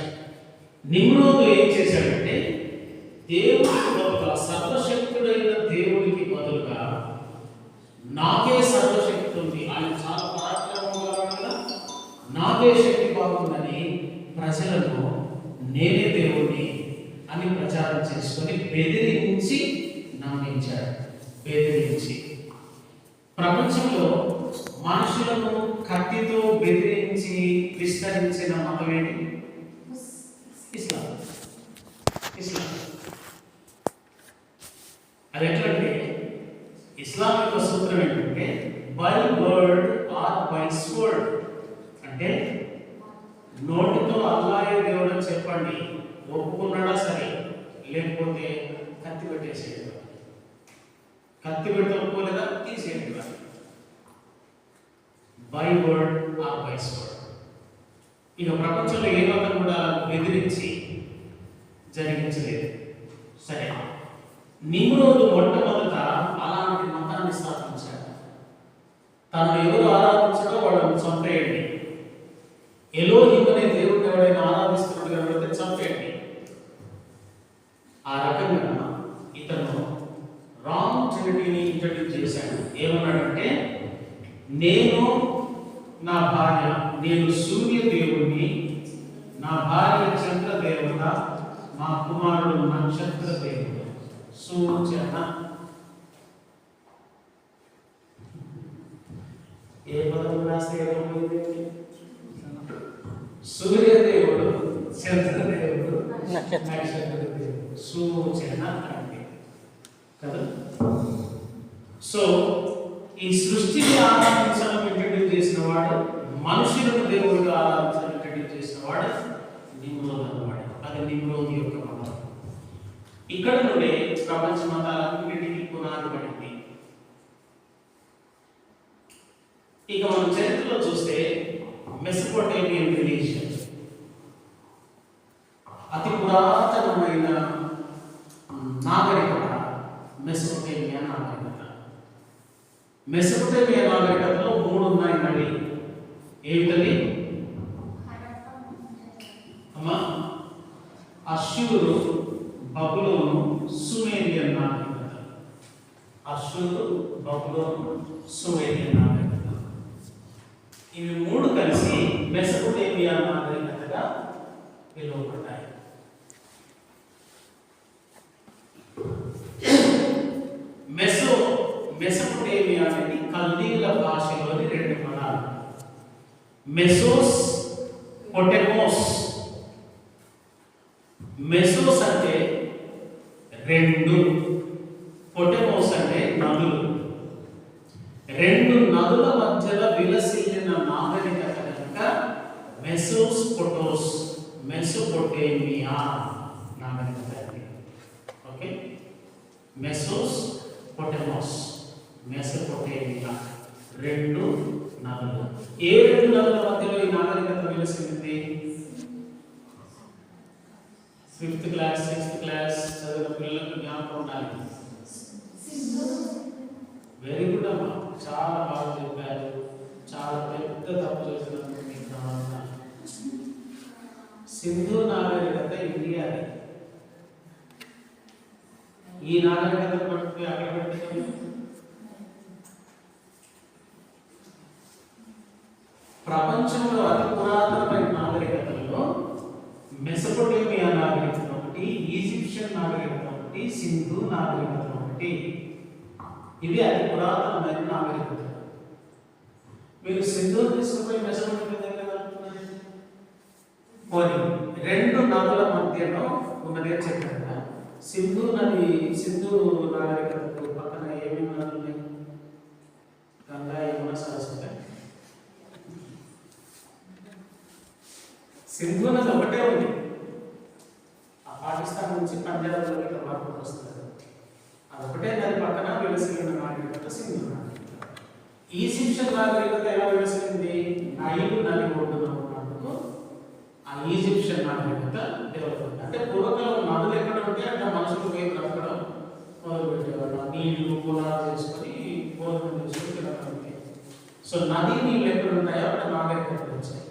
నిమ్రోదు ఏం చేశాడంటే దేవుడికి ఒక సర్వశక్తుడైన దేవుడికి బదులుగా నాకే సర్వశక్తి ఉంది, ఆయన చాలా పరాక్రమంగా కదా, నాకే శక్తి బాగుందని ప్రజలను నేనే దేవుడిని అని ప్రచారం చేసుకొని బెదిరించి నమ్మించాడు. బెదిరించి ప్రపంచంలో మనుషులను కత్తితో బెదిరించి విస్తరించిన మతం ఏంటి? ఇస్లాం. ఇస్లాం అది ఎట్లంటే ఇస్లాం యొక్క సూత్రం ఏంటంటే by word or by sword. అంటే నోటితో అల్లాహే దేవుడు అని చెప్పండి, ఒప్పుకున్నాడా సరే, లేకపోతే కత్తి పెట్టేసేయడం. కత్తి పెడితే ఒప్పుకోలేదా తీసేయడం. By word or by sword. ఇక ప్రపంచంలో ఏ మతం కూడా బెదిరించి జరిగించలేదు. సరే, నిమ్రోదు మొట్టమొదట అలాంటి మతాన్ని స్థాపించాడు. తను ఎవరు ఆరాధించడో వాళ్ళని చంపేయండి, ఎలోహిం అనే దేవుడిని ఎవరైనా ఆరాధిస్తున్నాడు కనుక చంపేయండి. ఆ రకంగా ఇతను రాంగ్ ట్రినిటీని ఇంట్రడ్యూస్ చేశాడు. ఏమన్నాడంటే నేను నా భార్య, నేను సూర్య దేవుడిని, నా భార్య చంద్ర దేవత, మా కుమారుడు నక్షత్ర దేవుడు. సూచన ఏ పదం రాస్తే సూర్యదేవుడు నక్షత్ర సూచన అంటే కదా. సో ఈ సృష్టిని ఆరాధించడం ఇంట్రడ్యూస్ చేసిన వాడు, మనుషులను దేవుడిగా ఆరాధించడం ఇంట్రడ్యూస్ చేసిన వాడు నిమ్రోద్ అన్నవాడు. అది నిమ్రోద్ యొక్క మతం. ఇక్కడ నుండి ప్రపంచ మతాలన్నిటికీ పునాది పడింది. ఇక మనం చరిత్రలో చూస్తే మెసొపొటేమియన్ రిలీజియన్ అతి పురాతనమైన నాగరికత మెసొపొటేమియా నాగరికత. మెసొపొటేమియా నాగరికతలో 3 ఉన్నాయి మళ్ళీ. ఏమిటది అమ్మా? అష్షూరు, బబులోను, సుమేరియన్ నాగరికత. అష్షూరు, బబులోను, సుమేరియన్ నాగరికత. ఇవి 3 కలిసి మెసొపొటేమియా నాగరికతగా పిలువబడ్డాయి. మెసొపొటేమియా అనేది కల్దీయుల భాషలోని 2 పదాలు. మెసోస్, పొటెమోస్. మెసోస్ అంటే 2, పొటెమోస్ అంటే నదులు. 2 నదుల మధ్యలో విలసిల్లిన నాగరికత కనుక మెసోస్ పొటోస్, మెసొపొటేమియా నాగరికత. ఓకే, మెసోస్, పొటెమోస్, మెసొపొటేమియా 2 నదులు. ఏ 2 నదుల మధ్యలో ఈ నాగరికత విలసిల్లింది? 5th క్లాస్ 6th క్లాస్ చదివిన పిల్లలకు జ్ఞాపకం ఉండాలి. వెరీ గుడ్ అమ్మా, చాలా బాగా చెప్పారు. చాలా పెద్ద తప్పు చేసినందుకు మీకు కావాలన్నా సింధు నాగరికత ఇండియా. ఈ నాగరికత పట్టుకుని అక్కడ పెట్టుకుని ప్రపంచంలో అతి పురాతనమైన నాగరికతల్లో మెసొపొటేమియా నాగరికత ఒకటి, ఈజిప్షియన్ నాగరికత ఒకటి, సింధు నాగరికత ఒకటి. ఇవి అతి పురాతనమైన నాగరికత. మీరు సింధు తీసుకుపోయి మెసొపొటేమియా దగ్గర వెళ్తున్నారు. పోనీ 2 నదుల మధ్యలో ఉన్నదే చెప్పారు కదా. సింధు నది, సింధు నాగరికతకు పక్కన ఏమేమి నదులు ఉన్నాయి? గంగా, యమున, సరస్వతి. సింధు నది ఒకటే ఉంది. ఆ పాకిస్తాన్ నుంచి పంజాబ్ ఇట్లా మార్పులు వస్తుంది. అది ఒకటే నది పక్కన విలసిల్లిన నాగరికత సింధు నాగరికత. ఈజిప్షియన్ నాగరికత ఎలా విలసిల్లింది? నైలు నది ఒడ్డున ఉన్నందుకు ఆ ఈజిప్షియన్ నాగరికత డెవలప్. అంటే పూర్వకాలం నదులు ఎక్కడ ఉంటే అక్కడ మనుషులు పోయి బ్రతకడం మొదలుపెట్టేవాళ్ళు. నీళ్లు పొలాలు చేసుకొని భోజనం చేసుకొని తినడం. సో నది నీళ్ళు ఎక్కడ ఉంటాయో అక్కడ నాగరికతలు వచ్చాయి.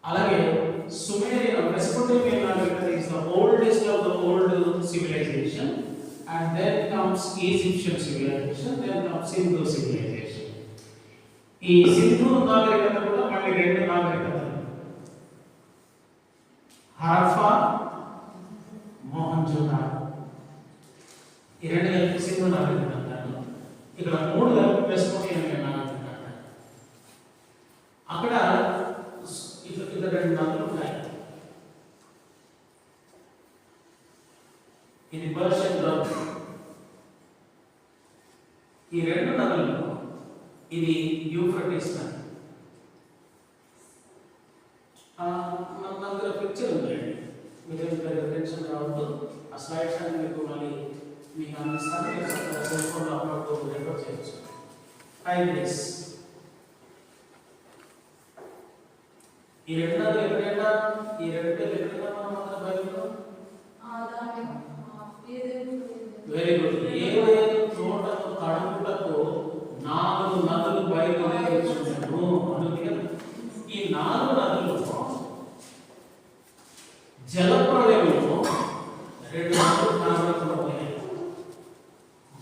అలాగే సుమేరియన్, మెసొపొటేమియన్ నాగరికత is the oldest of the old civilization, and then comes Egyptian civilization, then comes Hindu civilization. ఈ సింధు నాగరికత కూడా మళ్ళీ 2 నాగరికతలు, హరప్పా, మొహంజోదారో. ఈ 2 కలిపి సింధు నాగరికత అంటారు. ఇక్కడ 3 కలిపి మెసొపొటేమియా నాగరికత అంటారు. అక్కడ ఇక్కడ 2 నదులు ఉన్నాయి. ఇది పర్షియన్ గల్ఫ్. ఈ 2 నదుల్లో ఇది యూఫ్రటీస్ నది. మన దగ్గర పిక్చర్ ఉందండి, మీరు టెన్షన్ రావద్దు. ఆ స్లైడ్స్ అని మీకు మళ్ళీ మీకు అందిస్తాను. సెల్ ఫోన్లో అప్పుడప్పుడు రికార్డ్ చేయొచ్చు. టైగ్రిస్. ఈ 2 నదులు ఎక్కడైనా, ఈ 2 ఎక్కడైనా మనం అందరం బైబిల్లో వెరీ గుడ్. 7 చోట్లకు తడుపుటకు 4 నదులు బయలుదేరుచుండెను అనుకుంటే ఈ 4 నదులు జలప్రలయంలో 2 నదులు కనబడకుండా పోయాయి.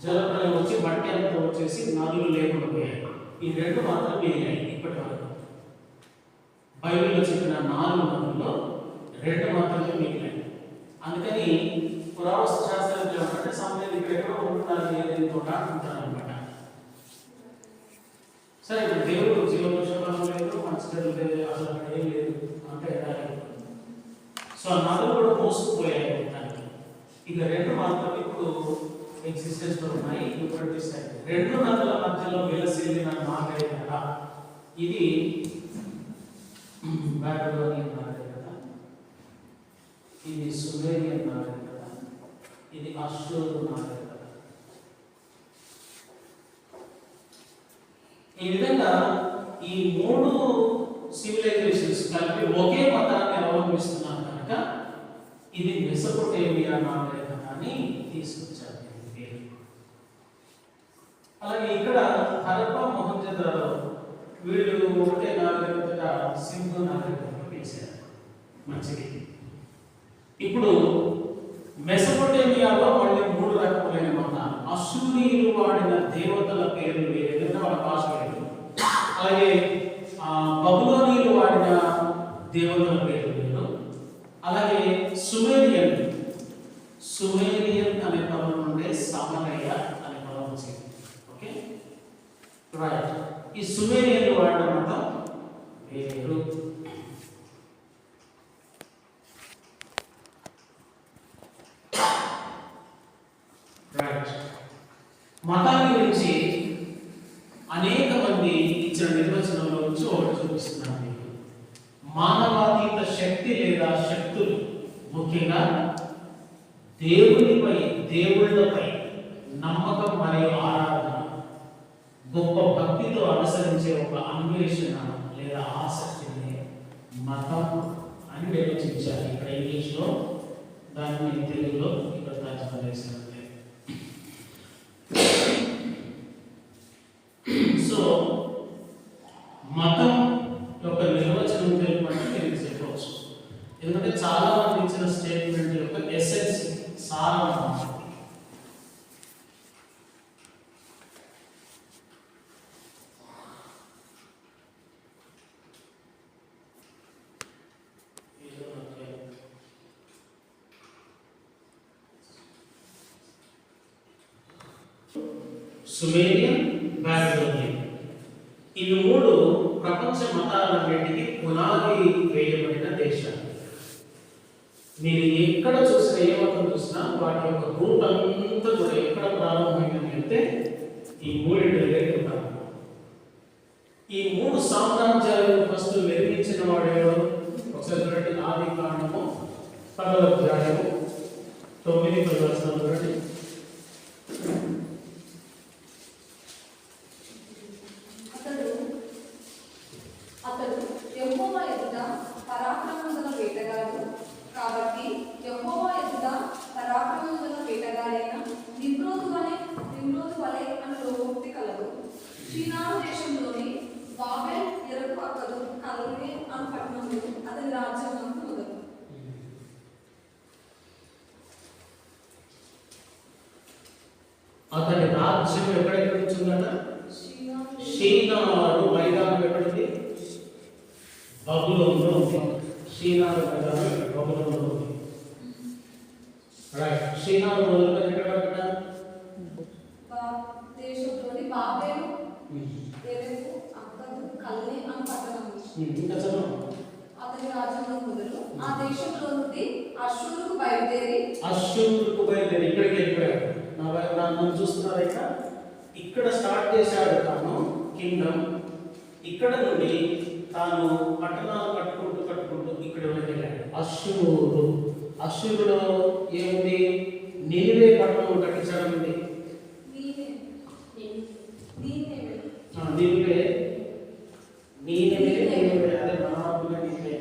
జలప్రలయం వచ్చి మట్టి అంతా వచ్చేసి నదులు లేకుండా పోయాయి. ఈ 2 మాత్రం మిగిలాయి ఇప్పటి వరకు. బైబిల్లో చెప్పిన 4 నదుల్లో 2 మాత్రమే మిగిలాయి. అందుకని పురావస్తు శాస్త్రజ్ఞులు ఏమంటే సమయం ఇక్కడ ఉంటున్నారు, ఏదైనా తోట అంటారనమాట. సరే, ఇప్పుడు దేవుడు జీవోషం లేదు, మంచి లేదు, అసలు అక్కడ ఏం లేదు అంటే సో ఆ నదులు కూడా మోసుకుపోయాయి మొత్తానికి. ఇక రెండు మాత్రం ఇప్పుడు ఎగ్జిస్టెన్స్ లో ఉన్నాయి. రెండు నదుల మధ్యలో విలసిల్లిన నాగరికత, ఇది బాబిలోనియన్ నాగరికత, ఇది సుమేరియన్ నాగరికత, ఇది అష్షూరు నాగరికత. ఈ విధంగా ఈ మూడు సివిలైజేషన్స్ కలిపి ఒకే మతాన్ని అవలంబిస్తున్నారు కనుక ఇది మెసొపొటేమియా నాగరికత అని తీసుకొచ్చారు పేరు. అలాగే ఇక్కడ హరప్ప, మొహంజదారో వీళ్ళు ఒకటే నాగరికతగా సింధు నాగరికతగా పిలిచారు. మంచిది. ఇప్పుడు మెసొపొటేమియాలో మళ్ళీ మూడు రకములైన మతాలు. అష్షూరీయులు వాడిన దేవతల పేర్లు వేరే, వాళ్ళ భాష వేరు. అలాగే బబులోనీయులు వాడిన దేవతల పేర్లు వేరు. అలాగే సుమేరియన్ అనే పదం నుండి సమరయ అనే పదం వచ్చింది. Okay, right. ఈ సుమేరియన్లు వాడిన మతం వేరు. రైట్. మతాన్ని గురించి అనేక మంది ఇచ్చిన నిర్వచనంలో నుంచి ఒకటి చూపిస్తున్నాను మీకు. మానవాతీత శక్తి లేదా శక్తులు, ముఖ్యంగా దేవునిపై, దేవుళ్ళపై నమ్మకం మరియు ఆరాధన, గొప్ప భక్తితో అనుసరించే ఒక అన్వేషణ లేదా ఆసక్తిని మతం అని నిర్వచించారు. ఇక్కడ ఇంగ్లీష్లో దాన్ని తెలుగులో ఇక్కడ తర్జుమా చేసినట్లే. సో మతం యొక్క నిర్వచనం తెలుపంటే మీరు చెప్పవచ్చు. ఎందుకంటే చాలా మంది ఇచ్చిన స్టేట్మెంట్ యొక్క ఎసెన్స్, సారం. సుమేరియన్, బాబిలోనియన్, ఇవి మూడు ప్రపంచ మతాలన్నింటికి పునాది వేయబడిన దేశాలు. మీరు ఎక్కడ చూసినా, ఏ మతం చూసినా వాటి యొక్క రూట్ అంతా కూడా ఎక్కడ ప్రారంభమైందని అంటే ఈ మూడింటి దగ్గర ఉంటారు. ఈ మూడు సామ్రాజ్యాలను ఫస్ట్ నిర్మించిన వాడేవాడు ఒకసారి చూడండి. ఆది కాండము 10వ అధ్యాయము 9వ వచనం చూడండి. అతడు యెహోవా ఎదుట పరాక్రమముగల వేటగాడు కాబట్టి యెహోవా ఎదుట పరాక్రమముగల వేటగాడైన నిమ్రోదు వలె అని లోకోక్తి కలదు. షీనారు దేశంలోని బాబెల్ ఎరకు అక్కడు కల్నే అను పట్టణంలో అతని రాజ్యం మొదలు. అతని రాజ్యం ఎక్కడెక్కడ ఉంటుందట? షీనారు మైదానం ఎక్కడుంది? బబులోనులో ఉంది. షీనారు మైదానం బబులోనులో ఉంది. రైట్. షీనారు మొదలుకొని ఎక్కడ? దేశంలోని బాబెల్ ఎరకు అక్కడు కల్నే అను పట్టణం. ఇంకా చదువు. అతని రాజ్యంలో మొదలు ఆ దేశంలో నుండి అష్షూరుకు బయలుదేరి ఇక్కడికి వెళ్ళిపోయాడు. నన్ను చూస్తున్నారా? ఇక్కడ స్టార్ట్ చేశాడు తాను కింగ్డమ్. ఇక్కడ నుండి తాను పట్టణాలు కట్టుకుంటూ ఇక్కడ వెళ్ళాడు. అష్షూరులో ఏముంది? నినివే పట్టణం కట్టించడం ఉంది. నీనివే అదే మహాత్ముల నీనివే.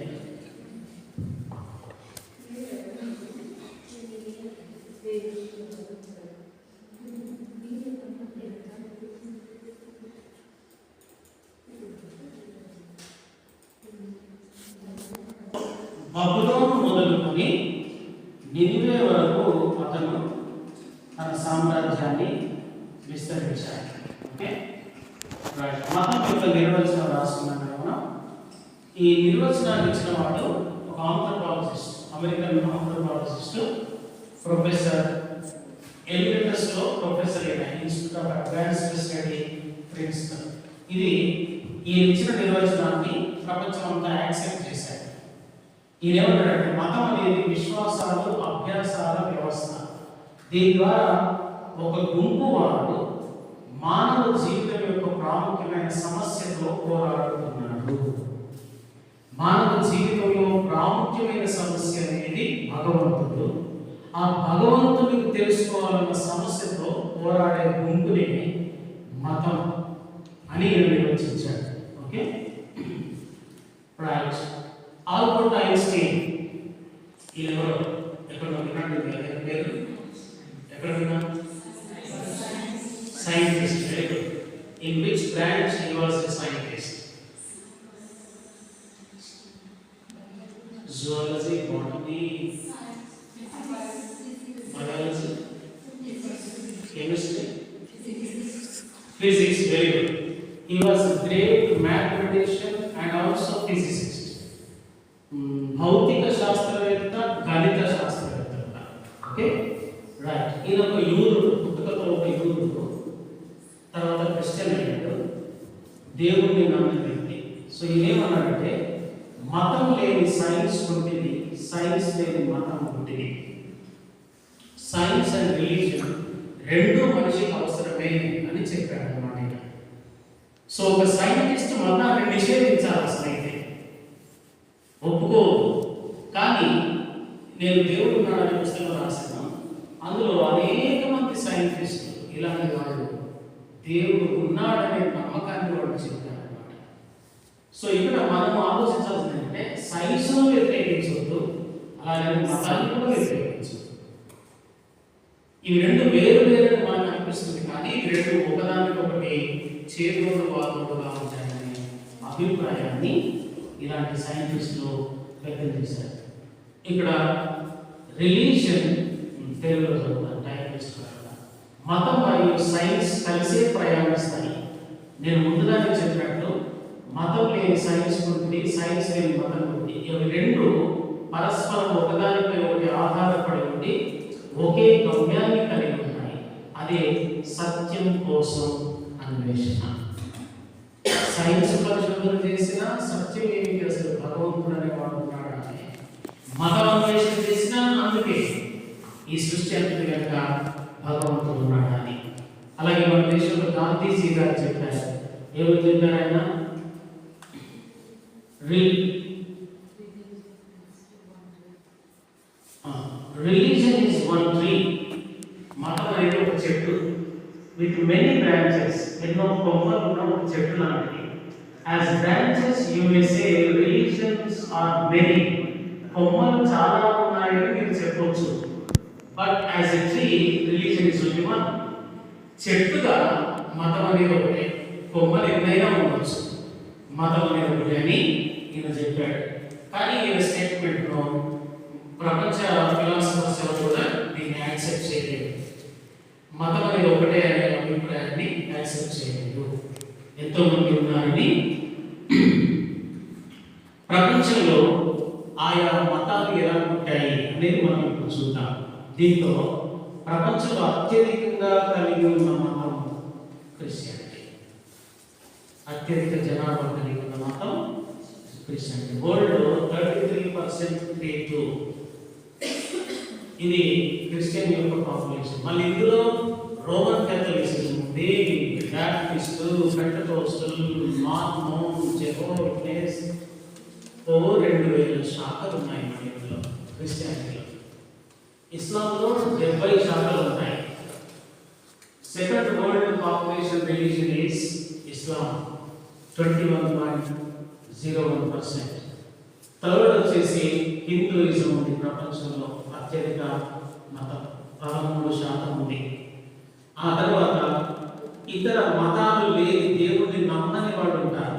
బబులోను మొదలుకొని నినివే వరకు అతను తన సామ్రాజ్యాన్ని విస్తరించాడు. Okay, right. మతం యొక్క నిర్వచనం రాసుకున్నాను. ఈ నిర్వచనాన్ని ఇచ్చిన వాడు ఒక ఆంథ్రోపాలజిస్ట్, అమెరికన్ ఆంథ్రోపాలజిస్ట్, ప్రొఫెసర్ ఎమిరిటస్లో ప్రొఫెసర్ అయిన institute of advanced study Princeton. ఇది ఈ ఇచ్చిన నిర్వచనాన్ని ప్రపంచం అంతా యాక్సెప్ట్ చేశారు. ఈయన ఏమంటాడంటే మతం అనేది విశ్వాసాలు, అభ్యాసాల వ్యవస్థ. దీని ద్వారా ఒక గుంపు వారు మానవ జీవితం యొక్క ప్రాముఖ్యమైన సమస్యతో పోరాడుతున్నాడు. మానవ జీవితంలో ప్రాముఖ్యమైన సమస్య అనేది భగవంతుడు. ఆ భగవంతుడికి తెలుసుకోవాలన్న సమస్యతో పోరాడే గుంపుని మతం అని నిర్వచించాడు. Okay, right. ఆల్బర్ట్ ఐన్స్టీన్ ఎవరు? ఎక్కడ పేరు ఎక్కడ విన్నా? Scientist. Very good. In which branch he was a scientist? Zoology, botany, biology, chemistry, physics. Very good. He was a great mathematician and also physicist. భౌతిక శాస్త్రవేత్త, గణిత శాస్త్రవేత్త. Okay, right. ఈయన ఒక యూదుడు, పుట్టుకతో ఒక యూదుడు, తర్వాత క్రిస్టియన్ అయ్యాడు, దేవుడిని నమ్మిన వ్యక్తి. సో ఈయనేమన్నాడంటే మతం లేని సైన్స్ ఉంటుంది, సైన్స్ లేని మతం ఉంటుంది. సైన్స్ అండ్ రిలీజియన్ రెండు మనిషికి అవసరమే అని చెప్పాడు అన్నమాట. సో ఒక సైంటిస్ట్ మతాన్ని నిషేధించాలి అసలైతే, ఒప్పుకోదు. కానీ నేను దేవుడు ఉన్నాడనే పుస్తకం రాశాను, అందులో అనేక మంది సైంటిస్టులు ఇలాంటి వాళ్ళు దేవుడు ఉన్నాడనే నమ్మకాన్ని వాళ్ళు చెప్పారు అన్నమాట. సో ఇక్కడ మనం ఆలోచించాల్సింది ఏంటంటే సైన్స్ను వ్యతిరేకించవద్దు, అలాగే మతాన్ని కూడా వ్యతిరేకించవద్దు. ఇవి రెండు వేరు వేరు మనకు అనిపిస్తుంది, కానీ ఇవి రెండు ఒకదానికొకటి చేదోడు వాదోడుగా ఉంటాయనే అభిప్రాయాన్ని ఇలాంటి సైంటిస్టులు వ్యక్తం చేశారు. ఇక్కడ రిలీజియన్ తెలుగులో చదువుతారు, టైపిస్ట్ మతం మరియు సైన్స్ కలిసే ప్రయాణిస్తాయి. నేను ముందుగానే చెప్పినట్టు మతం లేని సైన్స్ ఉంటుంది, సైన్స్ లేని మతం ఉంటుంది. ఇవి రెండు పరస్పరం ఒకదానిపై ఒకటి ఆధారపడి ఉండి ఒకే గమ్యాన్ని కలిగి ఉన్నాయి. అదే సత్యం కోసం అన్వేషణ. సైన్స్ పరిశోధన చేసిన సత్యం ఏమిటి, అసలు భగవంతుడు అనేవాడు ఉన్నాడని. మతం అన్వేషణ చేసిన అందుకే ఈ సృష్టి అంతటి కనుక భగవంతుడు ఉన్నాడని. అలాగే మన దేశంలో గాంధీజీ గారు చెప్పారు. ఎవరు చెప్పారు ఆయన? Religion is one tree. మతం అనేది ఒక చెట్టు విత్ మెనీ బ్రాంచెస్. ఎన్నో కొమ్మలు ఉన్న ఒక చెట్టు లాంటిది. As branches you may say religions are many. కొమ్మలు చాలా ఉన్నాయని మీరు చెప్పొచ్చు. But as a tree religion is only one. చెట్టుగా మతం అనేది ఒకటే, కొమ్మలు ఎన్నైనా ఉండొచ్చు, మతం అనేది ఒకటే అని ఈయన చెప్పాడు. కానీ ఈయన స్టేట్మెంట్ను ప్రపంచ ఫిలాసఫర్స్ ఎవరు కూడా దీన్ని యాక్సెప్ట్ చేయలేదు. మతం అనేది ఒకటే అనే అభిప్రాయాన్ని యాక్సెప్ట్ చేయలేదు. ఎంతో మంది ఉన్నారని. ప్రపంచంలో ఆయా మతాలు ఎలా ఉంటాయి అనేది మనం ఇప్పుడు చూద్దాం. దీంతో ప్రపంచంలో అత్యధికంగా కలిగి ఉన్న మతం క్రిస్టియానిటీ. అత్యధిక జనాభా కలిగి ఉన్న మతం క్రిస్టియానిటీ. వరల్డ్ 33% ఇది క్రిస్టియన్ యొక్క పాపులేషన్. మళ్ళీ ఇందులో రోమన్ క్యాథలిసిజం ఉంది, బ్యాప్టిస్ట్, పెంటకోస్టల్, మార్మోన్, జెహోవా విట్నెస్, 2000 శాఖలు ఉన్నాయి మన ఇందులో క్రిస్టియానిటీలో. ఇస్లాంలో 70 శాఖలు ఉన్నాయి. Second world population religion is Islam, 21.01%. Third వచ్చేసి హిందూయిజం ఉంది. ప్రపంచంలో అత్యధిక మతం 13% ఉంది. ఆ తర్వాత ఇతర మతాలు లేని దేవుడిని నమ్మని వాళ్ళు ఉంటారు,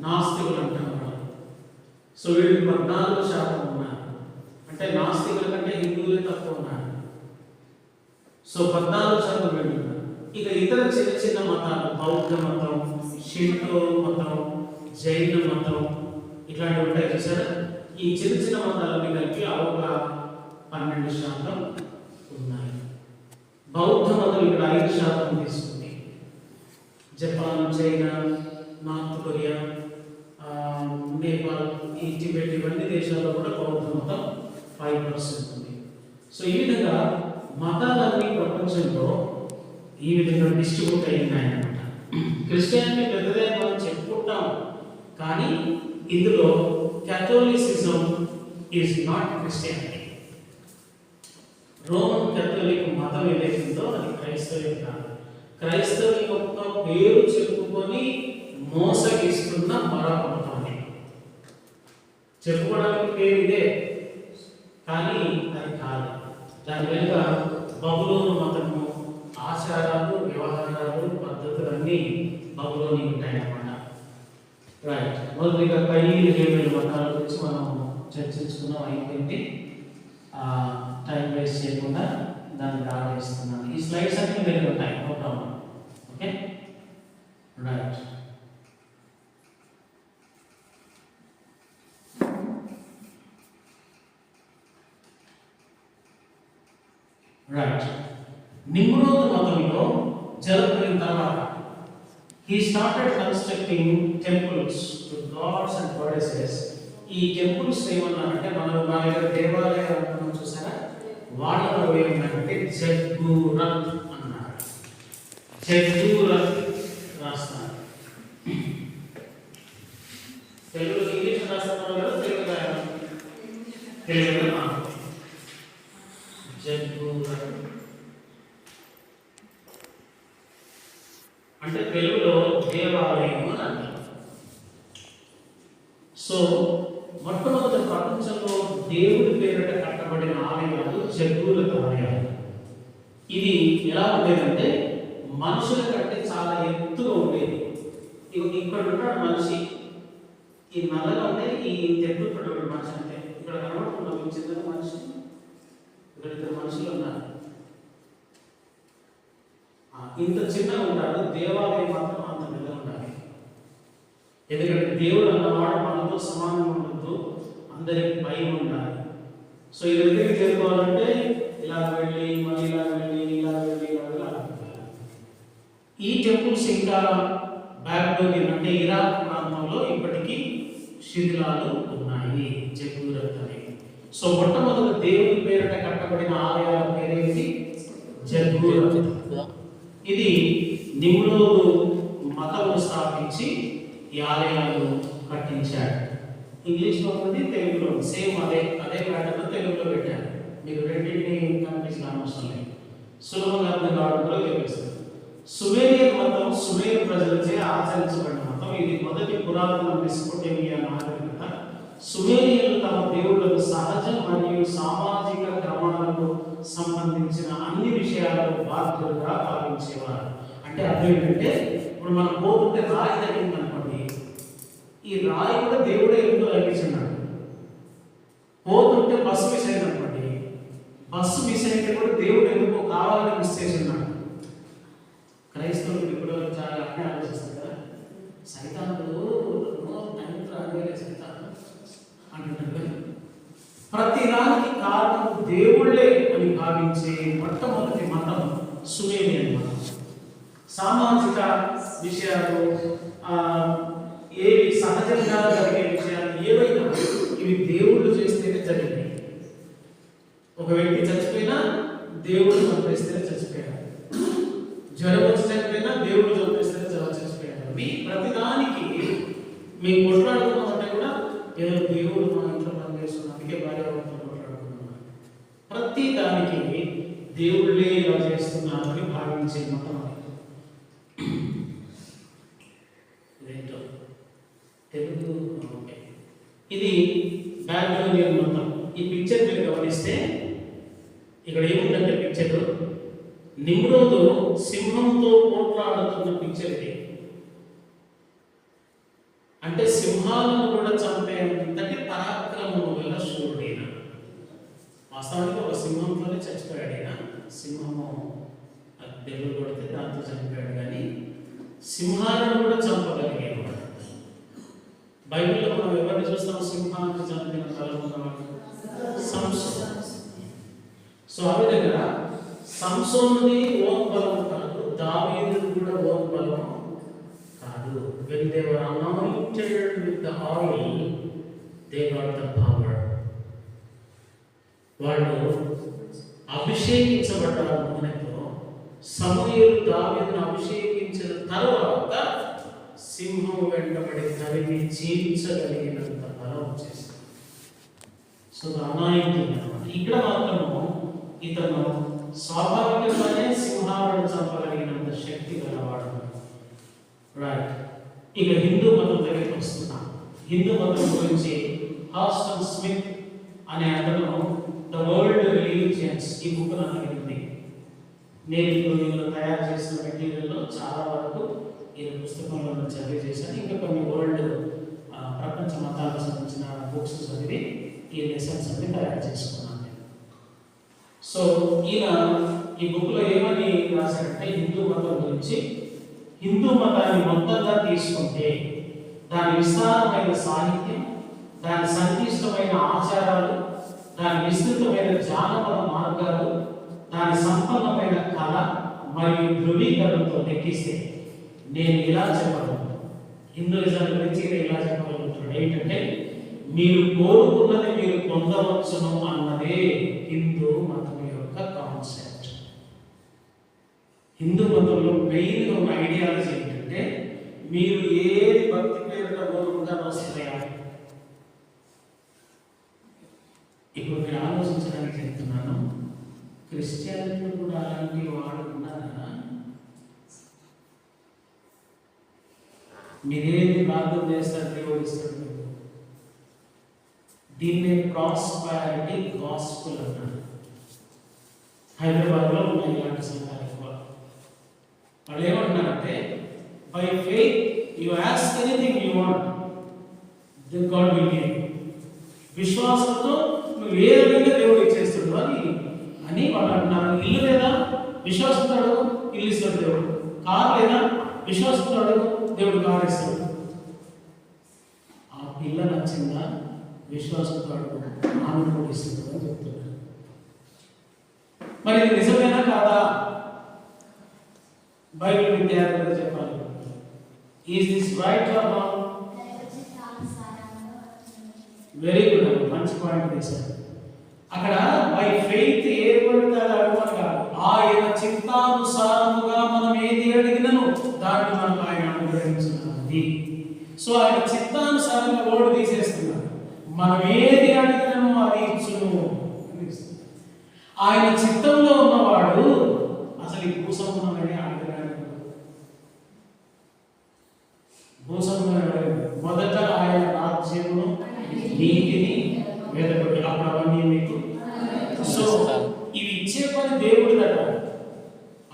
నాస్తికులు అంటారు వాళ్ళు. సో వీళ్ళు 14% ఉన్నారు. అంటే నాస్తికుల కంటే హిందువులే తక్కువ ఉన్నారు. సో 14% వీళ్ళు ఉన్నారు. ఇక ఇతర చిన్న చిన్న మతాలు, బౌద్ధ మతం, షింటో మతం, జైన మతం, ఇట్లాంటివి ఉంటాయి చూసారా. ఈ చిన్న చిన్న మతాలన్నీ కలిపి ఒక 12% ఉన్నాయి. బౌద్ధ మతం ఇక్కడ 5% తీసుకుంది. Japan, China, north Korea, Nepal, ఈ టిబెట్, ఇవన్నీ దేశాలు దేశాల్లో కూడా బౌద్ధ మతం 5% ఉంది. సో ఈ విధంగా మతాలన్నీ ప్రపంచంలో ఈ విధంగా డిస్ట్రిబ్యూట్ అయ్యాయన్నమాట. క్రిస్టియానిటీ పెద్దదే మనం చెప్పుకుంటాం, కానీ ఇందులో క్యాథోలిసిజం is not Christianity. Roman Catholic మతం ఏదైతుందో అది క్రైస్తవ్యం కాదు. క్రైస్తవం యొక్క పేరు చెప్పుకొని మోసగిస్తున్న మరొక మతం అది. చెప్పుకోవడానికి పేరు ఇదే, కానీ అది కాదు. దాని వెనుక బబులోను మతము, ఆచారాలు, వ్యవహారాలు, పద్ధతులు అన్నీ బబులోని ఉంటాయన్నమాట. రైట్, మొదటిగా కయీలు హేబేలు మతాల గురించి మనం చర్చించుకున్నాం, అయిపోయింది. టైం వేస్ట్ చేయకుండా దాన్ని ఆలోచిస్తున్నాను. ఈ స్లైడ్స్ అన్ని వేరే ఉంటాయి, no problem. Okay, right. Right, Nimrod మతంలో జరుగుతున్న తర్వాత he started constructing temples to gods and goddesses. ఈ టెంపుల్స్ ఏమన్నారంటే, మన దగ్గర దేవాలయాలను చూసారా, వాడలో ఏమన్నారంటే జగ్గూరత్ అన్నారు. జగ్గూరత్ రాస్తారు. తెలుగులో ఇంగ్లీష్ రాస్తున్నారు కదా, తెలుగులో జగ్గూరత్ అంటే తెలుగులో దేవాలయం అని అంటారు. సో మొట్టమొదటి ప్రపంచంలో దేవుడి పేరిట కట్టబడిన ఆలయాలు జగ్గూరత్ ఆలయాలు. ఇది ఎలా ఉండేదంటే మనుషుల కంటే చాలా ఎత్తుగా ఉండేది. ఇక్కడ ఉంటాడు మనిషి, ఈ నల్లగా ఉంటే ఈ తెప్పు పడ్డాడు మనిషి. అంటే ఇక్కడ కనబడుతున్నాం చిన్న మనిషి, ఇక్కడ ఇద్దరు మనుషులు ఉన్నారు. ఇంత చిన్నగా ఉంటాడు. దేవాలయం మాత్రం అంత పెద్దగా ఉండాలి. ఎందుకంటే దేవుడు అన్నవాడు మనతో సమానంగా ఉండద్దు, అందరికి భయం ఉండాలి. సో ఈ దగ్గరికి చేరుకోవాలంటే ఇలా వెళ్ళి మళ్ళీ ఇలా వెళ్ళి ఇలా వెళ్ళి ఇలా. ఈ టెంపుల్స్ ఇంకా బాబిలోనియన్ అంటే ఇరాక్ ప్రాంతంలో ఇప్పటికీ శిథిలాలు ఉన్నాయి, జగ్గూరత్ అనేవి. సో మొట్టమొదటి దేవుడి పేరిట కట్టబడిన ఆలయాల పేరేంటి? జగ్గూరత్. ఇది నిమ్రోదు మతము స్థాపించి ఈ ఆలయాలు కట్టించాడు. ఇంగ్లీష్లో ఉంది, తెలుగులో సేమ్ అదే ప్యాటర్న్లో తెలుగులో పెట్టారు. మీకు రెండింటిని కనిపించిన అవసరం లేదు, సులభంగా అర్థం కావడం కూడా తెలుస్తుంది. సుమేరియన్ మతం సుమేర్ ప్రజలచే ఆచరించబడిన మతం. ఇది మొదటి పురాతన మెసొపొటేమియా నాగరికత. సుమేరియన్లు తమ దేవుళ్లకు సహజ మరియు సామాజిక క్రమాలకు సంబంధించిన అన్ని విషయాలకు బాధ్యులుగా భావించేవారు. అంటే అర్థం ఏంటంటే, ఇప్పుడు మనం పోతుంటే రాయి తగ్గింది అనుకోండి, ఈ రాయి కూడా దేవుడే ఎందుకు తగ్గించున్నాడు. పోతుంటే బస్సు మిస్ అయింది అనుకోండి, బస్సు మిస్ అయితే కూడా దేవుడు ఎందుకు కావాలని మిస్ చేస్తున్నాడు. క్రైస్తవులు ఇప్పుడు చాలా అన్నీ ఆలోచిస్తారు కదా, సైతానుడు సైతాను అంటున్నాడు. ప్రతి దానికి కారణం దేవుళ్ళే అని భావించే మొట్టమొదటి మతం సుమేరియన్ మతం. సామాజిక విషయాలు, ఏవి సహజంగా జరిగే విషయాలు ఏవైనా ఇవి దేవుళ్ళు చేస్తేనే జరిగింది. ఒక వ్యక్తి చచ్చిపోయినా దేవుడు చంపేస్తేనే చచ్చిపోయాడు, జ్వరం వచ్చి చనిపోయినా దేవుడు చంపేస్తేనే చచ్చిపోయాడు. ఇవి ప్రతిదానికి మేము కొట్లాడుకున్నామంటే కూడా ఏదో దేవుడు మన ఇంట్లో పనిచేస్తున్నాం, అందుకే భార్య కొట్లాడుకున్నాం. ప్రతి దానికి దేవుళ్ళే ఇలా చేస్తున్నారని భావించే మతం ఇదేంటో తెలుగు. ఓకే, ఇది బాబిలోనియన్ మతం. ఈ పిక్చర్ మీరు గమనిస్తే ఇక్కడ ఏముందంటే పిక్చర్ నిమ్రోదు సింహంతో పోట్లాడుతున్న పిక్చర్ ఇది. అంటే సింహాలను కూడా చంపేంతటి పరాక్రమము గల శూరుడైన. వాస్తవానికి ఒక సింహంతోనే చచ్చిపోయాడు ఆయన. సింహము దెబ్బలు కొడితే దాంతో చనిపోయాడు, కానీ సింహాలను కూడా చంపగలిగాడు. బైబిల్లో మనం ఎవరిని చూస్తాం సింహాన్ని చంపిన బలం ఉన్నవాడు? సంసోను. సో ఆ విధంగా సంసోనుది ఓన్ బలం కాదు, దావీదుది కూడా ఓన్ బలం కాదు. When they were anointed with the oil, they got the power. వాళ్ళు అభిషేకించబడ్డారు నూనెతో. సమూయేలు దావీదును అభిషేకించిన తర్వాత సింహం వెంటబడి తరిమి చీల్చగలిగినంత బలం వచ్చేసింది. సో అనాయింటింగ్ అనమాట. ఇక్కడ మాత్రము ఇతను స్వాభావికంగానే సింహాలను చంపగలిగినంత శక్తి గలవాడు. రైట్. ఇక హిందూ మతం దగ్గరికి వస్తున్నాం. హిందూ మతం గురించి హాస్టన్ స్మిత్ అనే అతను ద వరల్డ్ రిలీజియన్స్ ఈ బుక్ నాకు ఉంది. నేను ఇప్పుడు తయారు చేసిన మెటీరియల్లో చాలా వరకు ఈ పుస్తకంలో చదివి చేశాను. ఇంకా కొన్ని వరల్డ్ ప్రపంచ మతాలకు సంబంధించిన బుక్స్ చదివి ఈ లెసన్స్ అన్ని తయారు చేసుకున్నాను నేను. సో ఈయన ఈ బుక్లో ఏమని రాశాడంటే హిందూ మతం గురించి, హిందూ మతాన్ని మొత్తంగా తీసుకుంటే దాని విస్తారమైన సాహిత్యం, దాని సంక్లిష్టమైన ఆచారాలు, దాని విస్తృతమైన జానపద మార్గాలు, దాని సంపన్నమైన కళ మరియు ధృవీకరణతో లెక్కిస్తే నేను ఇలా చెప్పగలను. హిందూయిజం గురించి నేను ఇలా చెప్పగలుగుతున్నాను ఏంటంటే, మీరు కోరుకున్నది మీరు పొందవచ్చును అన్నదే హిందూ మతం యొక్క కాన్సెప్ట్. హిందూ మతంలో మెయిన్గా ఉన్న ఐడియాలజీ ఏంటంటే, మీరు ఏది భక్తి పేరుగా కోరుకుంటా వస్తున్నాయా. ఇప్పుడు మీరు ఆలోచించడానికి చెప్తున్నాను, క్రిస్టియానిటీ కూడా అలాంటి వాడు ఉన్నారా? మీరేది ప్రార్థన చేస్తారు దేవుడు ఇస్తాడు. దీన్ని ప్రాస్పారిటీ గాస్పుల్ అన్నాడు. హైదరాబాద్లో ఉన్నాయి ఇలాంటి సంఘాలు ఎక్కువ. వాళ్ళు ఏమంటున్నారంటే, by faith you ask anything you want, then God will give. విశ్వాసంతో నువ్వు ఏ విధంగా దేవుడు ఇచ్చేస్తాడు అని వాళ్ళు అంటున్నారు. ఇల్లు లేదా విశ్వాసంతో అడుగు, ఇల్లు ఇస్తాడు దేవుడు. కారు లేదా విశ్వాసంతో అడుగు, దేవుడు కారు ఇస్తాడు. ఆ పిల్ల నచ్చిందా, విశ్వాసంతో అడుగు, ఆమె కూడా ఇస్తాడు అని చెప్తున్నాడు. మరి ఇది నిజమేనా కాదా? బైబిల్ విద్యార్థులు చెప్పాలి. Is this right are wrong? Very good అండి, మంచి పాయింట్ తీశారు. అక్కడ బై ఫెయిత్ ఏర్పడితే అడగమని కాదు, ఆయన చిత్తానుసారముగా మనం ఏది అడిగినను దాన్ని మనం ఆయన అనుగ్రహించున్నది. సో ఆయన చిత్తానుసారంగా ఓడి తీసేస్తున్నాడు. మనం ఏది అడిగినను అది ఇచ్చును. ఆయన చిత్తంలో ఉన్నవాడు అసలు ఈ భూసంబంధమైన అడగడానికి మొదట ఆయన రాజ్యమును నీతిని వెతకండి, అప్పుడు అవన్నీ మీకు. సో ఇవి ఇచ్చే పని దేవుడిదట,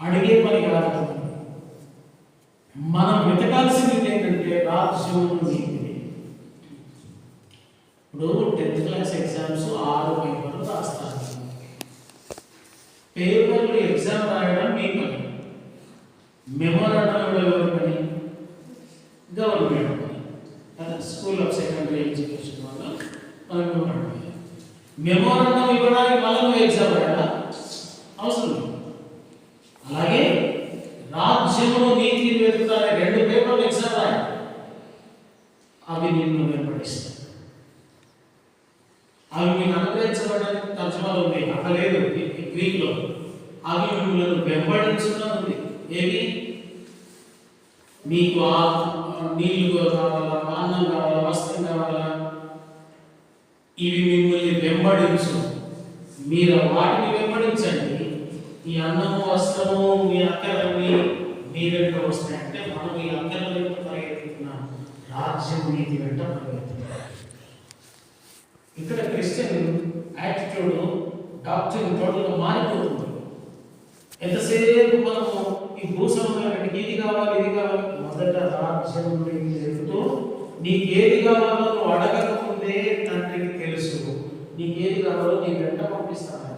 అడిగే పని కాదు. మనం వెతకాల్సింది ఏంటంటే రాజ్యమును నీతిని. ఇప్పుడు 10th క్లాస్ ఎగ్జామ్స్ 6 పేపర్లు రాస్తారు. పేపర్లు ఎగ్జామ్ రాయడం మీ పని, మెమోరాండం ఎవరి పని? గవర్నమెంట్ పని. స్కూల్ ఆఫ్ సెకండరీ ఎడ్యుకేషన్ వల్ల మెమోరాండం ఇవ్వడానికి మనం ఎగ్జామ్ రాయాలా? అవసరం లేదు. అలాగే రాజ్యమును నీతిని వెతుకుతానే 2 పేపర్లు ఎగ్జామ్ రాయాలి. అవి నిన్ను వెంబడిస్తాయి. అవి మీకు అనుగ్రహించబడడానికి తర్జుమాలో ఉంది, అక్కడ లేదు గ్రీక్లో. అవి మిమ్మల్ని వెంబడించుకున్నా ఉంది. ఏవి? మీకు నీళ్లు కావాలా, అన్నం కావాలా, వస్త్రం కావాలా, ఇవి మిమ్మల్ని వెంబడించు. మీరు వాటిని వెంబడించండి. ఈ అన్నము వస్త్రము మీ అక్కలన్నీ మీ వెంట వస్తాయంటే మనం ఈ అక్కల వెంట పరిగెత్తుతున్నాం, రాజ్యం నీతి వెంట పరిగెత్తుతున్నాం. ఇక్కడ క్రిస్టియన్ యాటిట్యూడ్ డాక్టర్ టోటల్గా మారిపోతుంది. ఎంతసేపు మనము ఈ భూసంబంధానికి ఇది కావాలి ఇది కావాలి, మొదట రాజ్యం చెబుతూ నీకు ఏది కావాలో నువ్వు అడగకముందే తండ్రికి తెలుసు. నీకు ఏది కావాలో నీ వెంట పంపిస్తాను.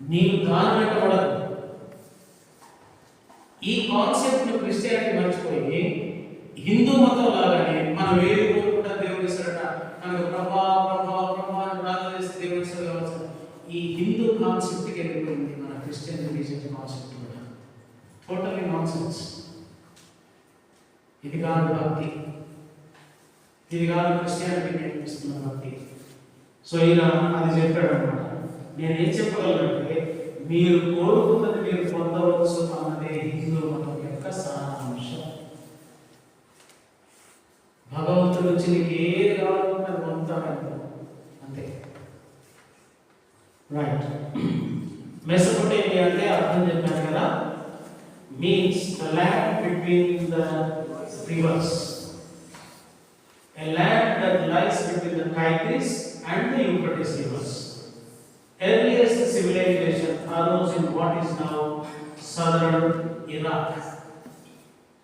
నీవు దాని వెంట పడదు. ఈ కాన్సెప్ట్ క్రిస్టియానిటీ మర్చిపోయి హిందూ మతం లాగానే మనం ఏది కోరుకుంటా దేవుడు ఇస్తాడట, మనకు ప్రభా ప్రభా ప్రభా అని ప్రార్థన చేస్తే దేవుడు ఇస్తాడు కావచ్చు. ఈ హిందూ కాన్సెప్ట్కి వెళ్ళిపోయింది మన క్రిస్టియన్ రిలీజియన్ కాన్సెప్ట్ కూడా. Totally nonsense. ఇది కాదు భక్తి. ఇది కాదు క్రిస్టియానిటీ నేర్పిస్తున్న భక్తి. సో ఈయన అది చెప్పాడు అనమాట. నేనేం చెప్పగలనంటే మీరు కోరుకున్నది మీరు పొందవచ్చు అన్నదే హిందూ మతం యొక్క సారాంశం. భగవంతుడు వచ్చి నీకు ఏది కావాలంటే అది పొందుతాడు అంతే. రైట్. మెసొపొటేమియా అంటే అర్థం చెప్పాను కదా, means the land between the reverse, a land that lies between the Tigris and the Euphrates rivers. Earliest civilization arose in what is now southern Iraq.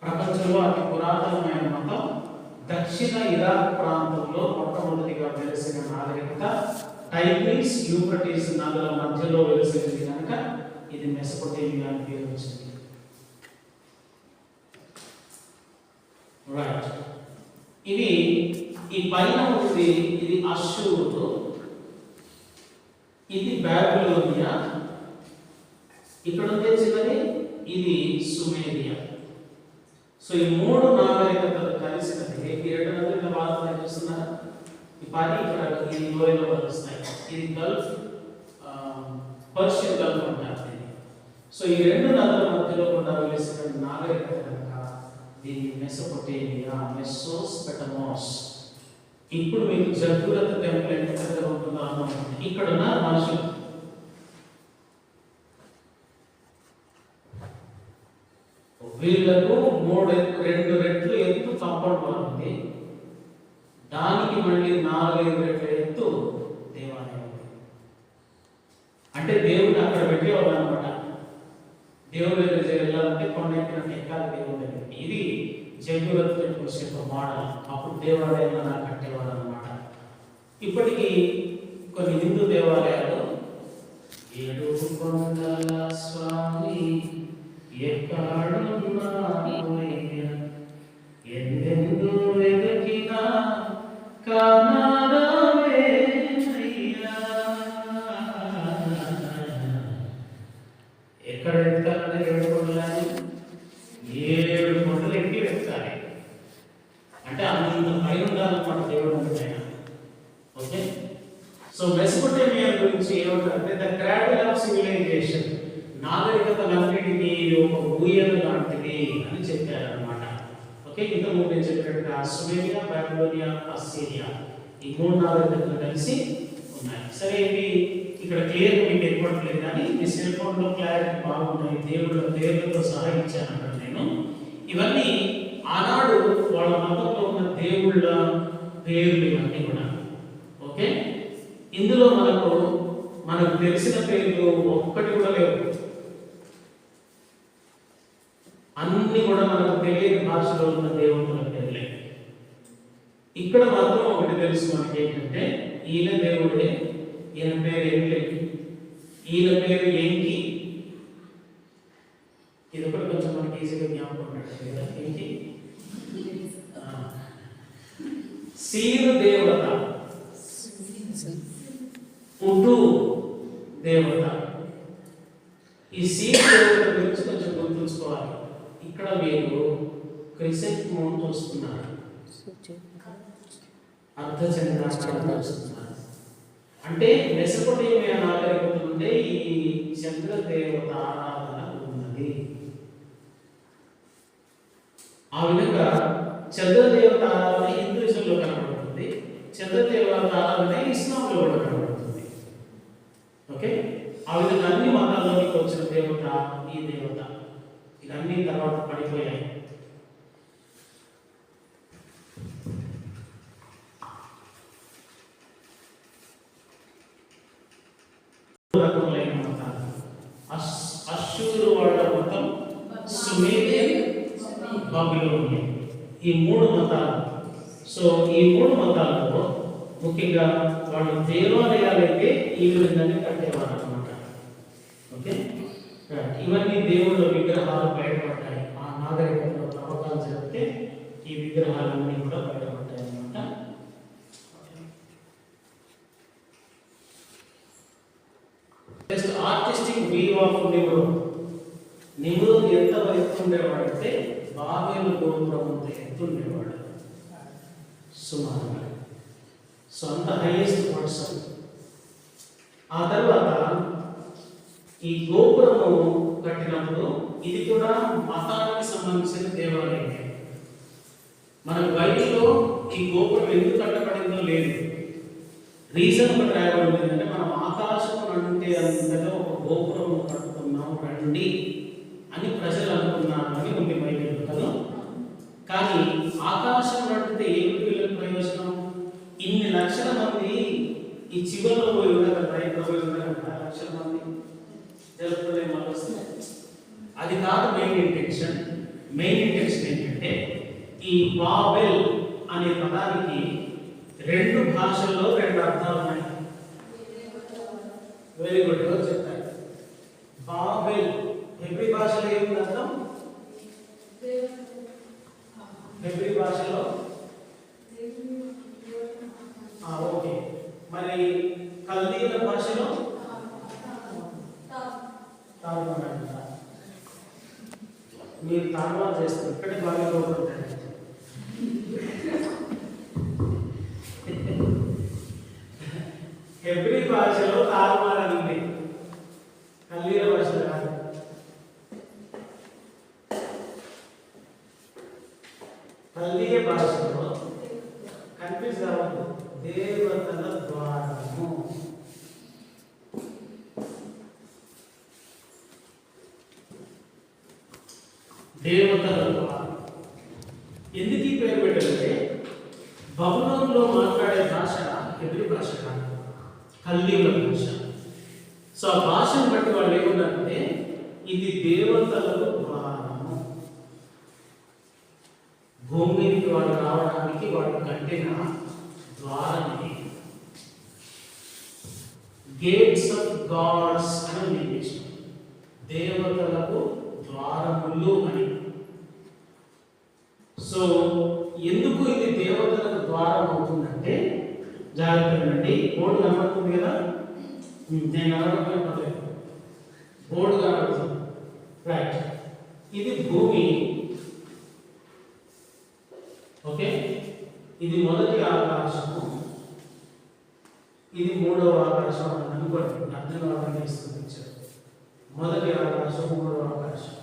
ప్రపంచంలో అతి పురాతనమైన మతం దక్షిణ ఇరాక్ ప్రాంతంలో మొట్టమొదటిగా వెలిసిన నాగరికత టైగ్రిస్ యూఫ్రటీస్ నదుల మధ్యలో వెలిసింది కనుక ఇది మెసొపొటేమియా అని పేరు వచ్చింది. రైట్. ఇది ఈ పైన ఉంది, ఇది అష్షూరు, ఇది బాబిలోనియా, ఇక్కడ వచ్చేది ఇది సుమేరియా. సో ఈ మూడు నాగరికతలు కలిసినది ఈ రెండు నదుల వార్తలు చూస్తున్నారా, ఈ పని ఇక్కడ ఈ లోయలో కలుస్తాయి. ఇది గల్ఫ్, పర్షియన్ గల్ఫ్ అంటారు దీన్ని. సో ఈ రెండు నదుల మధ్యలో కూడా వెలిసిన నాగరికత కనుక దీన్ని మెసొపొటేమియా, మెస్సోస్ పెటమోస్. ఇప్పుడు మీకు జగ్గురత టెంపుల్ ఎంత పెద్దగా ఉంటుందో అర్థం. ఇక్కడ ఉన్న మనుషులు వీళ్ళకు 2 రెట్లు ఎత్తు కాంపౌండ్ వాల్ ఉంది, దానికి మళ్ళీ 4-5 రెట్ల ఎత్తు దేవాలయం ఉంది. అంటే దేవుడిని అక్కడ పెట్టేవాళ్ళు అనమాట. దేవుడి దగ్గర వెళ్ళాలంటే కొండ ఎక్కినట్టు ఎక్కాలి దేవుడి దగ్గర. ఇది జగ్గురత టెంపుల్స్ యొక్క మోడల్. అప్పుడు దేవాలయాలు అలా కట్టేవాళ్ళు అనమాట. ఇప్పటికీ కొన్ని హిందూ దేవాలయాలు 7 కొండల స్వామి ఎక్కడున్నావయ్యా, ఎందెందు వెతికినా కానరావేమయ్యా. ఎక్కడ ఎత్తాలంటే 7 కొండలని 7 కొండలు ఎక్కి వెళ్తాయి. అంటే అంత పైన ఉండాలన్నమాట దేవుడు పైన. ఓకే. సో మెసొపొటేమియా గురించి ఏమంటారంటే ద క్రాడిల్ ఆఫ్ సివిలైజేషన్, నాగరికతలన్నిటికీ ఒక ఊయల లాంటిది అని చెప్పారనమాట. ఓకే. ఇంతకుముందు నేను చెప్పినట్టుగా సుమేరియా, బాబిలోనియా, అస్సీరియా ఈ 3 నాగరికతలు కలిసి ఉన్నాయి. సరే, ఇవి ఇక్కడ క్లియర్ మీకు ఏర్పడలేదు కానీ మీ సెల్ ఫోన్లో క్లారిటీ బాగున్నాయి. దేవుళ్ళ పేర్లతో సహా ఇచ్చాను నేను. ఇవన్నీ ఆనాడు వాళ్ళ మతంలో ఉన్న దేవుళ్ళ పేర్లు ఇవన్నీ కూడా. ఓకే. ఇందులో మనకు తెలిసిన పేర్లు ఒక్కటి కూడా లేవు, అన్ని కూడా మనకు తెలియని భాషలో ఉన్న దేవుళ్ళ పేర్లే. ఇక్కడ మాత్రం ఒకటి తెలుసు మనకి ఏంటంటే ఈయన దేవుడే, ఈయన పేరు ఎంకి, ఈయన పేరు ఎంకి. ఇది ఒకటి కొంచెం మనకి ఈజీగా జ్ఞాపకం ఉంటుంది కదా. ఎంకి సీరు దేవత, ఉటు దేవత. ఈ సీరు దేవత గురించి కొంచెం గుర్తుంచుకోవాలి. ఇక్కడ మీరు క్రిసెంట్ మూన్ చూస్తున్నారు, అర్ధచంద్రాకారం చూస్తున్నారు. అంటే మెసొపొటేమియా నాగరికత నుండే ఈ చంద్ర దేవత ఆరాధన ఉన్నది. ఆ విధంగా చంద్రదేవత ఆరాధన హిందూయిజంలో కనబడుతుంది, చంద్రదేవత ఆరాధన ఇస్లాంలో కూడా కనబడుతుంది. ఓకే. ఆ విధంగా అన్ని మతాల్లోకి వచ్చిన దేవత ఈ దేవత. ఇవన్నీ తర్వాత పడిపోయాయి. రకములైన మతాలు. అష్షూరు వాళ్ళ మతం, సుమేరియన్, బాబిలోనియన్, ఈ 3 మతాలు. సో ఈ 3 మతాలలో ముఖ్యంగా వాళ్ళు దేవాలయాలైతే ఈ విధంగానే కట్టేవారు అన్నమాట. ఓకే. ఇవన్నీ దేవుళ్ళ విగ్రహాలు బయటపడ్డాయి. ఆ నాగరికతలో తవ్వకాలు జరిగితే ఈ విగ్రహాలన్నీ కూడా బయటపడ్డాయి అన్నమాట. Just artistic view of Nimrod ఎంత ఎత్తుండేవాడంటే బాబేలు గోపురం అంత ఎత్తుండేవాడు. సుమారుగా. సో అంత హైయెస్ట్ పర్సన్. ఆ తర్వాత ఈ గోపురము కట్టినప్పుడు ఇది కూడా మతానికి సంబంధించిన దేవాలయమే. మన బైబిల్లో ఈ గోపురం ఎందుకు కట్టబడిందో లేదు. రీజన్ ఒకటి రాయబడింది ఏంటంటే, మనం ఆకాశం అంటే అంతగా ఒక గోపురం కట్టుకున్నాం రండి అని ప్రజలు అనుకున్నారు అని ఉంది బైబిల్ కదా. కానీ ఆకాశం అంటే ఏమిటి వీళ్ళకి ప్రయోజనం? ఇన్ని లక్షల మంది ఈ చివరిలో పోయి ఉన్నారు, రైతులో పోయి ఉన్నారు, లక్షల మంది జలప్రలయం వల్ల వస్తున్నాయి. అది కాదు మెయిన్ ఇంటెన్షన్. మెయిన్ ఇంటెన్షన్ ఏంటంటే, ఈ బాబెల్ అనే పదానికి 2 భాషల్లో 2 అర్థాలు ఉన్నాయి. వెరీ గుడ్, ఎవరు చెప్తారు? బాబెల్ హెబ్రీ భాషలో ఏముంది అర్థం? హెబ్రీ భాషలో ఓకే. మరి కల్దీయుల భాషలో మీరు తాళాలు చేస్తారు, ఇక్కడే బాగా కోరుకుంటారు. హెబ్రీ భాషలో తారుమారు అని ఉంది, కల్దీయుల భాషలో కాదు. కల్దీయ భాషలో కన్ఫ్యూజ్ కావద్దు, దేవతల ద్వారము. దేవతల ద్వారం ఎందుకు ఈ పేరు పెట్టారంటే, బబులోనులో మాట్లాడే భాష హెబ్రీ భాష కాదు, కల్దీయుల భాష. సో ఆ భాషను బట్టి వాళ్ళు ఏమన్నారంటే, ఇది దేవతలకు ద్వారము. భూమి మీదకి వాళ్ళు రావడానికి వాళ్ళు కట్టిన ద్వారం ఇది. గేట్స్ ఆఫ్ గాడ్స్ అని ఇంగ్లీష్, దేవతలకు ద్వారములు అని. సో ఎందుకు ఇది దేవతలకు ద్వారం అవుతుందంటే, జాగ్రత్తగా అండి, బోర్డు కనబడుతుంది కదా, నేను కనబడలేదు, బోర్డు కనబడుతుంది, రైట్. ఇది భూమి, ఓకే. ఇది మొదటి ఆకాశము, ఇది 3వ ఆకాశం అని అనుకోండి, అర్థం కావాలని ఇస్తుంది. మొదటి ఆకాశం, 3వ ఆకాశం.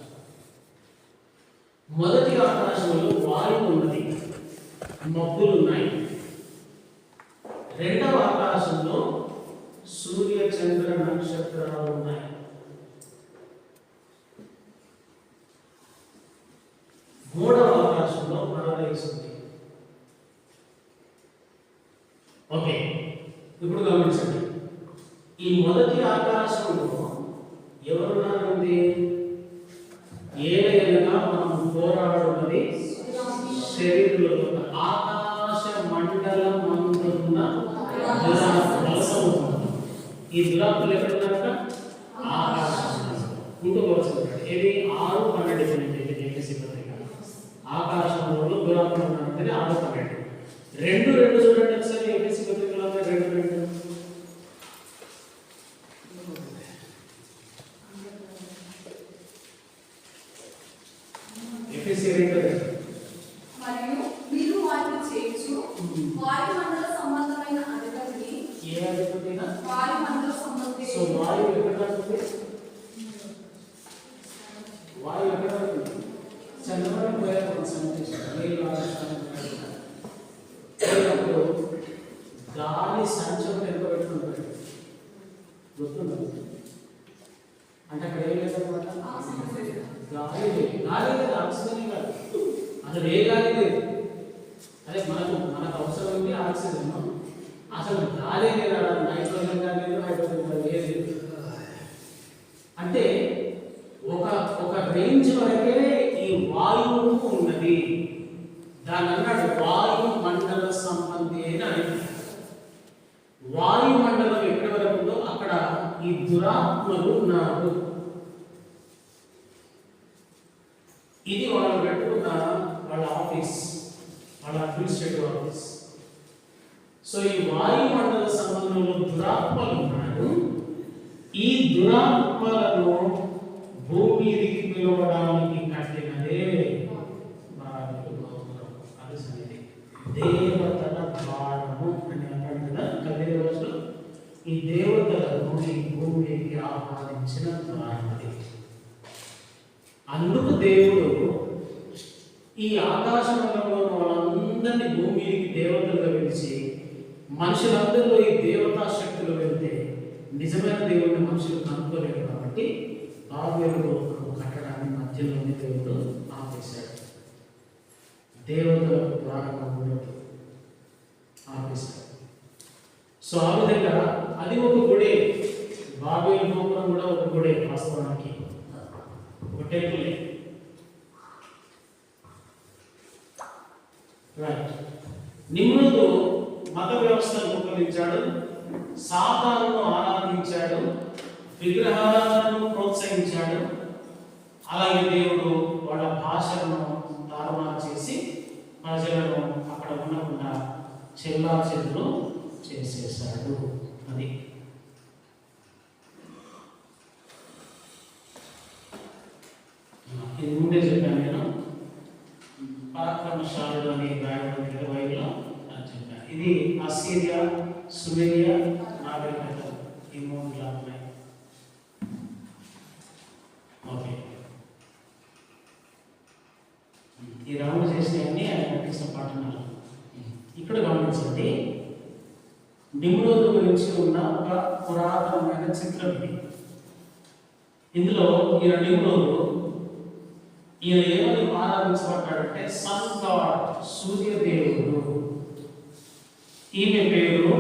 మొదటి ఆకాశంలో వాయువు ఉన్నది, మబ్బులు ఉన్నాయి. 2వ ఆకాశంలో సూర్య చంద్ర నక్షత్రాలు ఉన్నాయి. 3వ ఆకాశంలో పారడైస్ ఉంది. ఓకే, ఇప్పుడు గమనించండి, ఈ మొదటి ఆకాశంలో ఎవరున్నారండి? ఏదైనా మనం పోరాడున్నది శరీరులతో. ఆకాశ మండలం అందున్న ఈ దురాత్మలు ఎక్కడున్నారట? ఆకాశం. ఇంకొక ఏది 6:12 ఆకాశంలో దురాత్మలు ఉన్నారంటే 6:12. 2:2 చూడండి ఒకసారి, ఎఫెసీ పత్రికలో 2:2. మరియు మీరు వారిని చేర్చు వాయుమండల సంబంధమైన అధిపతిని. ఏ అధిపతినా? వాయుమండల సంబంధి. సో వాయువు ఎక్కడ ఉంటుంది? వాయువు ఎక్కడ ఉంటుంది? చంద్రమండలం పోయేటప్పుడు గాలి సంచం ఎంత పెట్టుకుంటాడు గుర్తుండదు అంటే అక్కడ ఏం లేదన్నమాట. గాలి లేదు, గాలి లేదు, ఆక్సిజన్ కాదు, అసలు ఏ గాలి లేదు. అదే మనకు అవసరం ఉంది ఆక్సిజన్, అసలు గాలి లేదు, నైట్రోజన్ గాలి లేదు, హైడ్రోజన్ గాలి లేదు. అంటే ఒక రేంజ్ వరకే ఈ వాయువు ఉన్నది. దాని అన్నాడు వాయుమండల సంబంధి అని అడిగాడు. వాయుమండలం ఎక్కడి వరకు ఉందో అక్కడ ఈ దురాత్మలు ఉన్నారు. ఇది వాళ్ళు పెట్టుకున్న వాళ్ళ ఆఫీస్, వాళ్ళ అడ్మినిస్ట్రేటివ్ ఆఫీస్. సో ఈ వాయుమండల సంబంధంలో దురాత్మలు ఉన్నారు. ఈ దురాత్మలను భూమి మీదకి పిలవడానికి కట్టినదే అది దేవతల దేవతలను ఈ భూమికి ఆహ్వానించిన ద్వారం అది. అందుకు దేవుడు ఈ ఆకాశంలో వాళ్ళందరినీ భూమికి దేవతలుగా పిలిచి మనుషులందరిలో ఈ దేవతా శక్తులు వెళ్తే నిజమైన దేవుడిని మనుషులు కనుక్కోలేరు కాబట్టి బాబేలు గోపురం కట్టడాన్ని మధ్యలోనే దేవుడు ఆపేశాడు. దేవతలకు ద్వారంగా ఉండదు ఆపేశాడు. సో ఆ విధంగా అది ఒక గుడే. బాబేలు గోపురం కూడా ఒక గుడే, వాస్తవానికి ఒక టెంపులే. రైట్. నిమ్రోదు మత వ్యవస్థను రూపొందించాడు, సాతానును ఆరాధించాడు, విగ్రహాలను ప్రోత్సహించాడు. అలాగే దేవుడు వాళ్ళ భాషలను తారుమారు చేసి ప్రజలను అక్కడ ఉండకుండా చెల్లా చెదురు చేసేసాడు. అది ఇది ముందే చెప్పాను నేను. పరాక్రమశాలుడు అనే రాయబడిన 20లో చెప్పాను. ఇది అసీరియా, సుమేరియా నాగరికత, ఈ మూడు ఉన్నాయి. ఓకే, ఈ రౌండ్ చేసినవన్నీ ఆయన కట్టించిన పట్టణాలు. ఇక్కడ గమనించండి, నిమ్రోదు గురించి ఉన్న ఒక పురాతనమైన చిత్రం ఇది. ఇందులో ఈయన నిమ్రోదు, ఈయన ఏమని ఆరాధించబడ్డాడంటే సన్ గాడ్, సూర్యదేవుడు. ఈమె పేరు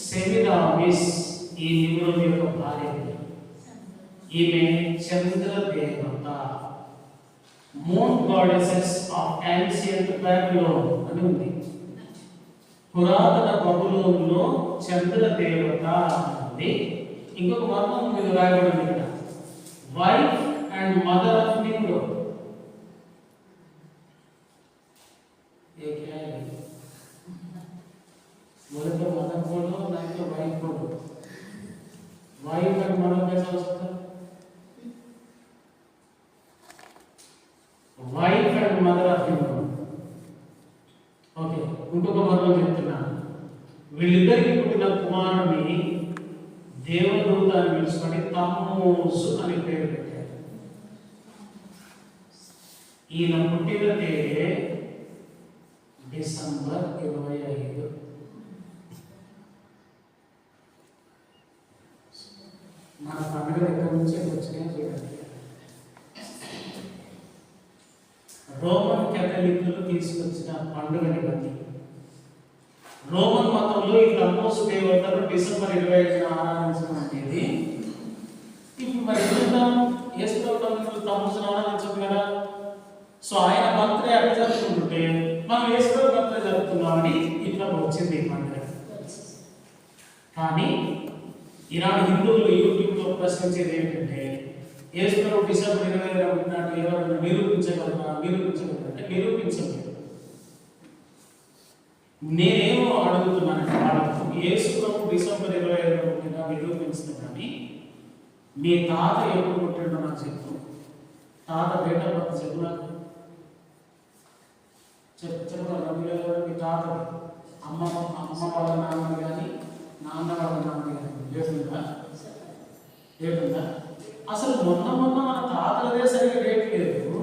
సెమిరామిస్, ఈ నిమ్రోదు యొక్క భార్య. ఈమె చంద్రదేవత, moon goddesses of ancient Babylon అని ఉంది. పురాతన బబులోనులో చంద్రదేవత ఉంది. ఇంకొక మర్మం మీరు రాయబడింది ఇక్కడ, wife and mother of Nimrod. మొదట మదర్ बोलो, नहीं तो वाइफ बोलो. वाइफ एंड मदर कैसा हो सकता है? Wife and mother of Nimrod. Okay, ఇంకొక మర్మం చెప్తున్నాను. వీళ్ళిద్దరికి పుట్టిన కుమారుని దేవదూత అని పిలుచుకొని తమ్మూసు అని పేరు పెట్టారు. ఈయన పుట్టిన తేదీ డిసెంబర్ 25. మన పండుగ ఎక్కడి నుంచి వచ్చినాయో చూడండి. రోమన్ కేథలిక్లు తీసుకొచ్చిన పండుగని బట్టి రోమన్ మతంలో ఈ తమ్మూసు దేవతను డిసెంబర్ 25న ఆరాధించడం అనేది, ఇప్పుడు మరి యేసు ప్రభువు తమ్మూసును ఆరాధించదు కదా. సో ఆయన బర్త్డే అట్లా జరుపుకుంటుంటే మనం యేసు ప్రభు బర్త్డే జరుపుతున్నామని ఇట్లా వచ్చింది ఈ పండుగ. కానీ ఈనాడు హిందువులు యూట్యూబ్లో ప్రశ్నించేది ఏంటంటే, యేసు ప్రభు డిసెంబర్ 25న పుట్టినట్టు ఎవరైనా నిరూపించగలరా అంటే నిరూపించలేదు. నేనేమో అడుగుతున్నానంటే వాళ్ళకు, యేసు ప్రభు డిసెంబర్ 25న పుట్టిన నిరూపించుతానని మీ తాత ఎప్పుడు పుట్టిండో నాకు చెప్పు. తాత డేట్ ఆఫ్ బర్త్ చెప్పు నాకు. చెప్పగలరా మీ తాత? అమ్మ వాళ్ళ నాన్న కానీ నాన్న వాళ్ళ నాన్న కానీ ఏడుందా? అసలు మొన్న మన తాతలదే సరిగ్గా డేట్ లేదు,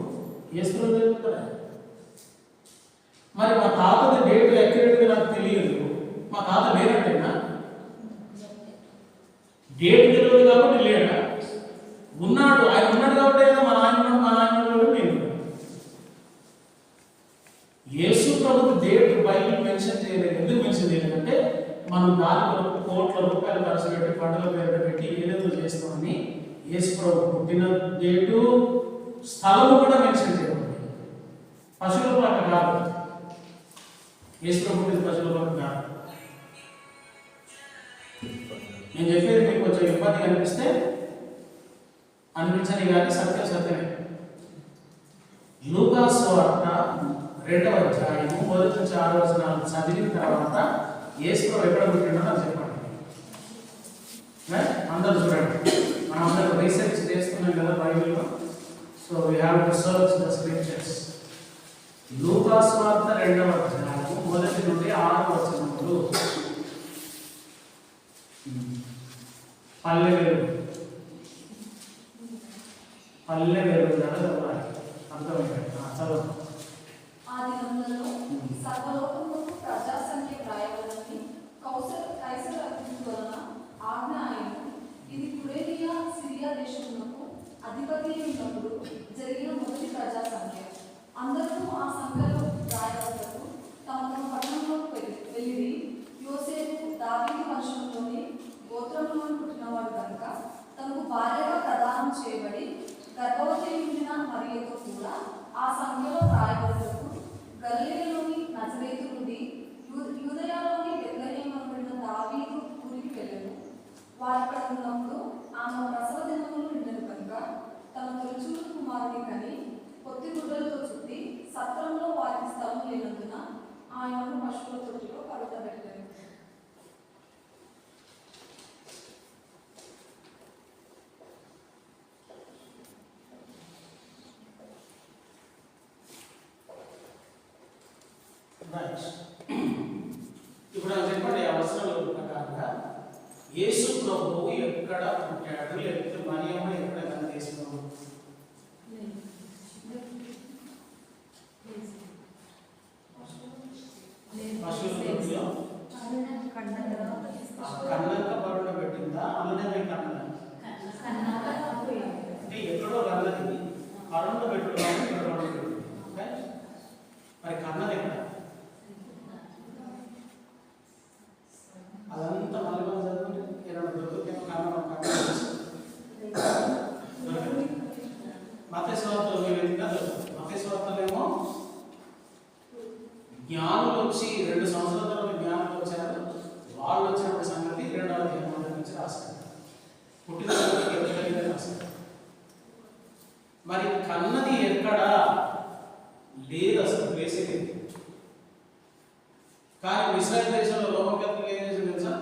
యేసు ప్రభు చెప్తారా? మరి మా తాతది డేట్ అక్యురేట్గా నాకు తెలియదు, మా తాత లేనట్టేనా? డేట్ తెలియదు కాబట్టి లేడా? ఉన్నాడు, ఆయన ఉన్నాడు కాబట్టి కదా మా నాయన నేను. యేసు ప్రభుత్వ డేట్ బైబిల్ మెన్షన్ చేయలేదు. ఎందుకు మెన్షన్ చేయలేదంటే, మనం దాని కొరకు కోట్ల రూపాయలు ఖర్చు పెట్టి పండుగ పేరు పెట్టి ఏదేదో చేస్తామని యేసు ప్రభు పుట్టిన డేటు, స్థలము కూడా మెన్షన్ చేయబడింది. పశువుల పాట కాదు, యేసు ప్రభు పుట్టిన పశువుల పాట కాదు. నేను చెప్పేది మీకు కొంచెం ఇబ్బంది అనిపించని కానీ సత్యమే. లూకా సువార్త 2వ అధ్యాయము 1-6 వచనాలు చదివిన తర్వాత యేసు ప్రభు ఎక్కడ పుట్టిండో నాకు చెప్పండి. అందరూ చూడండి, మనం అందరూ రీసెర్చ్ చేస్తున్నాం కదా బైబిల్లో. So we have to search the scriptures. లూకా సువార్త 2వ అధ్యాయము 1-6 వచనములు. పల్లె వెలుగు చదవాలి అర్థమైంది చదువు. ఆ దినములలో సర్వలోకములకు ప్రజా సంఖ్య వ్రాయవలనని కైసరు అగ్ని వలన ఆజ్ఞ ఆయను. ఇది కురేలియా సిరియా దేశమునకు అధిపతి ఉన్నప్పుడు జరిగిన మొదటి ప్రజా సంఖ్య. అందరూ ఆ సంఖ్యలో రాయవలకు తమ తమ పట్టణంలోకి వెళ్ళి యోసేపు దావీదు వంశంలోని గోత్రంలోని పుట్టినవాడు కనుక తనకు భార్యగా ప్రదానం చేయబడి గర్భవతి ఉండిన మరియతో కూడా ఆ సంఖ్యలో రాయబడుటకు గలిలయలోని నజరేతు నుండి యూదయలోని బెత్లెహేము అనబడిన దావీదు ఊరికి వెళ్ళెను. వారక్కడ ఉన్నప్పుడు ఆమె ప్రసవ దినములు నిండెను కనుక తన తొలిచూలు కుమారుని కని పొత్తి గుడ్డలతో చుట్టి సత్రంలో వారికి స్థలం లేనందున ఆయనను పశువుల తొట్టిలో పడుకోబెట్టారు. ఇప్పుడు నాకు చెప్పండి అవసరాల ప్రకారంగా యేసు ప్రభువు ఎక్కడ పుట్టాడు, లేకపోతే మరియమ్మ ఎక్కడ కనిపిస్తున్నాడు? పశువుల కన్నంక బరుణ పెట్టిందా అల్లనే కన్న అంటే ఎక్కడో కన్నది కరుణ పెట్టు మరి కన్నది ఎక్కడ? అదంతా మళ్ళీ మనం చదువుకుంటే 20 దొరుకుతాం కన్నడం మత్తయి సువార్తలో మత్తయి సువార్తలేమో జ్ఞానులు వచ్చి 2 సంవత్సరాల తర్వాత జ్ఞానులు వచ్చారు, వాళ్ళు వచ్చినప్పుడు సంగతి 2వ అధ్యాయం నుంచి రాస్తారు. పుట్టిన రాస్తారు. మరి కన్నది ఎక్కడ లేదు, అసలు ప్లేసే లేదు. కానీ ఇశ్రాయేల్ దేశంలో లోకవేత్తలు ఏం చేసి తెలుసా,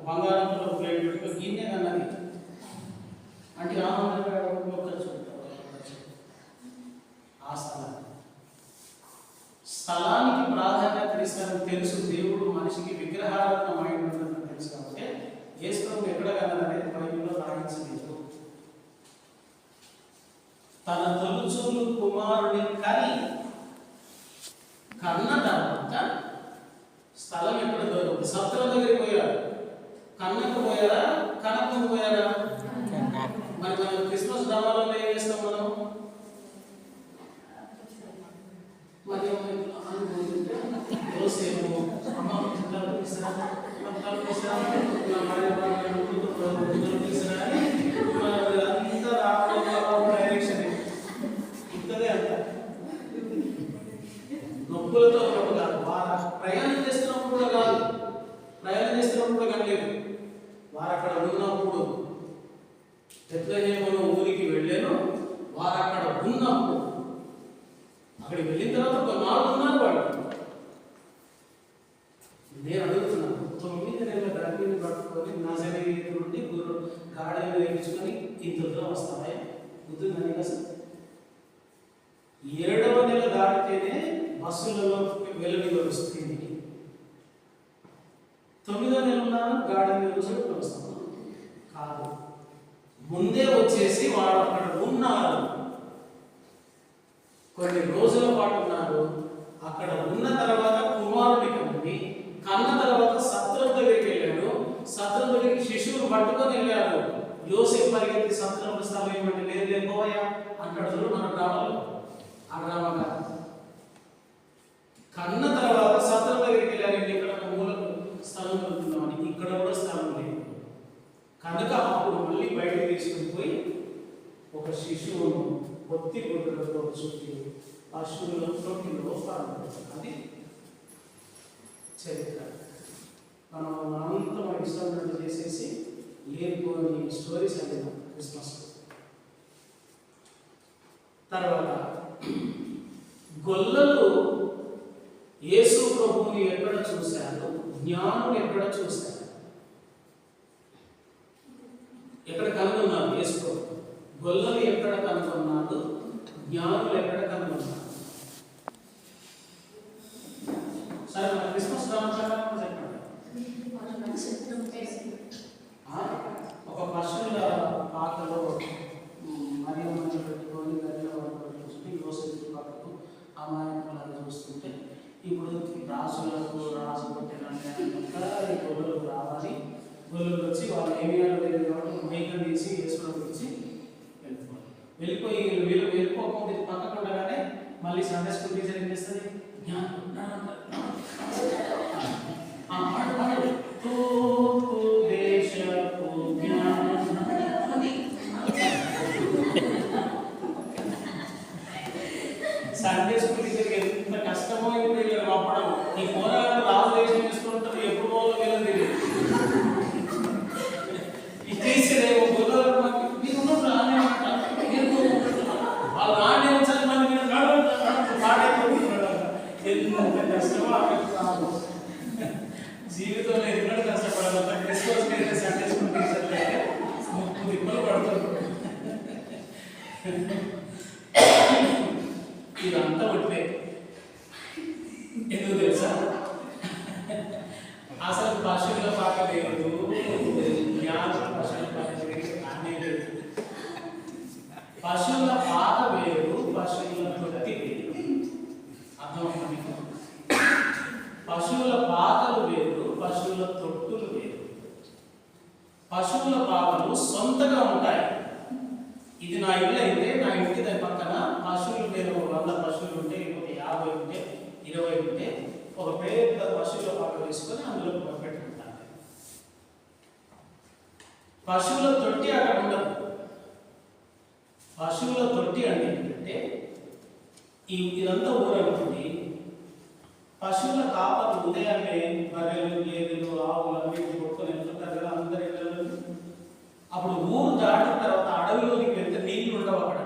బంగారంతో ప్లేట్ పెట్టుకో గిన్నె కన్నది అంటే ఆ స్థలానికి ప్రాధాన్యత ఇస్తారని తెలుసు. దేవుడు మనిషికి విగ్రహారాధన మైండ్ ఉంటుందని తెలుసు కాబట్టి యేసు ఎక్కడ కన్నదనేది బైబిల్లో రాయించలేదు. తన తొలిచూలు కుమారుని కన్న తర్వాత స్థలం ఎక్కడ దొరకదు. సత్రం దగ్గరికి పోయారు, కన్నకు పోయారా కనకకు పోయారా? మరి మనం క్రిస్మస్ డ్రామాలలో ఏం చేస్తాం మనం? మరి యోసేపు అమ్మ డైరెక్షన్ ఇంతదే అంట. నొప్పులతో కాదు, ప్రయాణం చేస్తున్నప్పుడు కూడా కాదు, ప్రయాణం చేస్తున్నప్పుడు కూడా కనలేదు. వారు అక్కడ ఉన్నప్పుడు బెత్లెహేము ఊరికి వెళ్ళాను. వారు అక్కడ ఉన్నప్పుడు అక్కడికి వెళ్ళిన తర్వాత కొన్నాళ్ళు ఉన్నారు వాళ్ళు. నేను అడుగుతున్నాను, 9 నెలల గర్భిణిని పట్టుకొని నజరేతు నుండి గాడిని వేయించుకొని ఇంత దూరం వస్తాయా? గుర్తుందని అసలు 7వ నెల దాటితేనే బస్సులలో వెళ్ళని వస్తుంది. 9వ నెల ఉన్నాను గాడిని వేయించుకొని వస్తాను కాదు, ముందే వచ్చేసి వాడు అక్కడ ఉన్నారు, కొన్ని రోజుల పాటు ఉన్నారు. అక్కడ ఉన్న తర్వాత కుమారుడి కన్న తర్వాత సత్రం దగ్గరికి వెళ్ళాడు. సత్రం దగ్గరికి శిశువులు పట్టుకొని వెళ్ళాడు. యోసేపు పరిగెత్తి సత్రంలో స్థలం ఏమంటే లేదు లేకపోయా అంటాడు మన గ్రామంలో. ఆ గ్రామం కన్న తర్వాత సత్రం దగ్గరికి వెళ్ళారు. ఇక్కడ మూలకు స్థలం దొరుకుతున్నామని, ఇక్కడ కూడా స్థలం లేదు కనుక అప్పుడు మళ్ళీ బయటకు తీసుకుని పోయి ఒక శిశువును పొత్తి గుడ్డలతో చుట్టి పశువుల తొట్టిలో పాల్గొంటారు. అది చరిత్ర. మనం అంతా మన ఇష్టం చేసేసి లేని స్టోరీస్ అంటే క్రిస్మస్. తర్వాత గొల్లలు యేసు ప్రభువుని ఎక్కడ చూశారు, జ్ఞానులు ఎక్కడ చూశారు, ఎక్కడ కనుగొన్నారు? యేసు ప్రభు గొల్లలు ఎక్కడ కనుగొన్నారు, జ్ఞానులు ఎక్కడ కనుగొన్నారు? సరే మన క్రిస్మస్ చెప్పండి. ఒక పశువు వెళ్ళిపోయి వీళ్ళు వెళ్ళిపోకుండా పక్కకు ఉండగానే మళ్ళీ సండే స్కూల్ టీచర్ ఏం చేస్తుంది సండే స్కూల్ టీచర్కి ఎంత కష్టమో ఇప్పుడు వీళ్ళు పంపడం. ఈ పోరాటం రాజు దేశం చేసుకుంటారు, ఎప్పుడు పోవాలో వీళ్ళని తెలియదు. ఈ టీచర్ ఏమో గురువు మీరు ఉన్నప్పుడు రానే ఉంటారు, వాళ్ళు రానే వచ్చారు, మళ్ళీ మీరు పాడైపోతున్నాడు. ఎంత కష్టమో ఆమెకు జీవితంలో ఎన్నడూ కష్టపడాలి. క్రిస్మస్ అయితే సండే స్కూల్ టీచర్లు అయితే 30 దిక్కులు పడుతుంది. ఇదంతా ఒకటే. ఎందుకు తెలుసా? అసలు పశువుల పాక లేదు, పశువుల పాక లేదు. పశువుల పాక వేరు, పశువుల తొట్టి వేరు. అర్థమవుతుంది మీకు? పశువుల పాకలు వేరు, పశువుల తొట్టులు వేరు. పశువుల పాకలు సొంతగా ఉంటాయి. ఇది నా ఇల్లు అయితే నా ఇంటి దాని పక్కన పశువులు పేరు 100 పశువులు ఉంటే, ఇంకొక 50 ఉంటే, 20 ఉంటే ఒక పెద్ద పశువుల పాక వేసుకొని అందులో పెట్టుకుంటాను. పశువుల తొట్టి అక్కడ ఉండదు. పశువుల తొట్టి అంటే ఏంటంటే ఇదంతా ఊరవుతుంది. పశువుల కాపలు ఉదయాన్నే బర్రెలు, గేదెలు, ఆవులు అన్నింటిని కొట్టుకొని వెళ్తుంటారు కదా అందరి ఇళ్ళలో. అప్పుడు ఊరు దాటిన తర్వాత అడవిలోకి వెళ్తే నీళ్లు ఉండవు అక్కడ.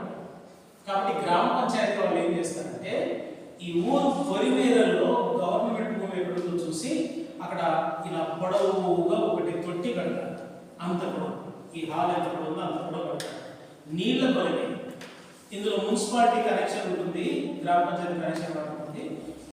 కాబట్టి గ్రామ పంచాయతీ వాళ్ళు ఏం చేస్తారంటే ఈ ఊరు పొరిమేరల్లో గవర్నమెంట్ భూమి ఎక్కడుందో చూసి అక్కడ ఇలా పొడవుగా ఒకటి తొట్టి కడతారు. అంత పొడవు, ఈ హాల్ ఎంత పొడవుందో అంత పొడవు కడతారు. నీళ్ల కొరమే. ఇందులో మున్సిపాలిటీ కనెక్షన్ ఉంటుంది, గ్రామ పంచాయతీ కనెక్షన్ ఉంటుంది.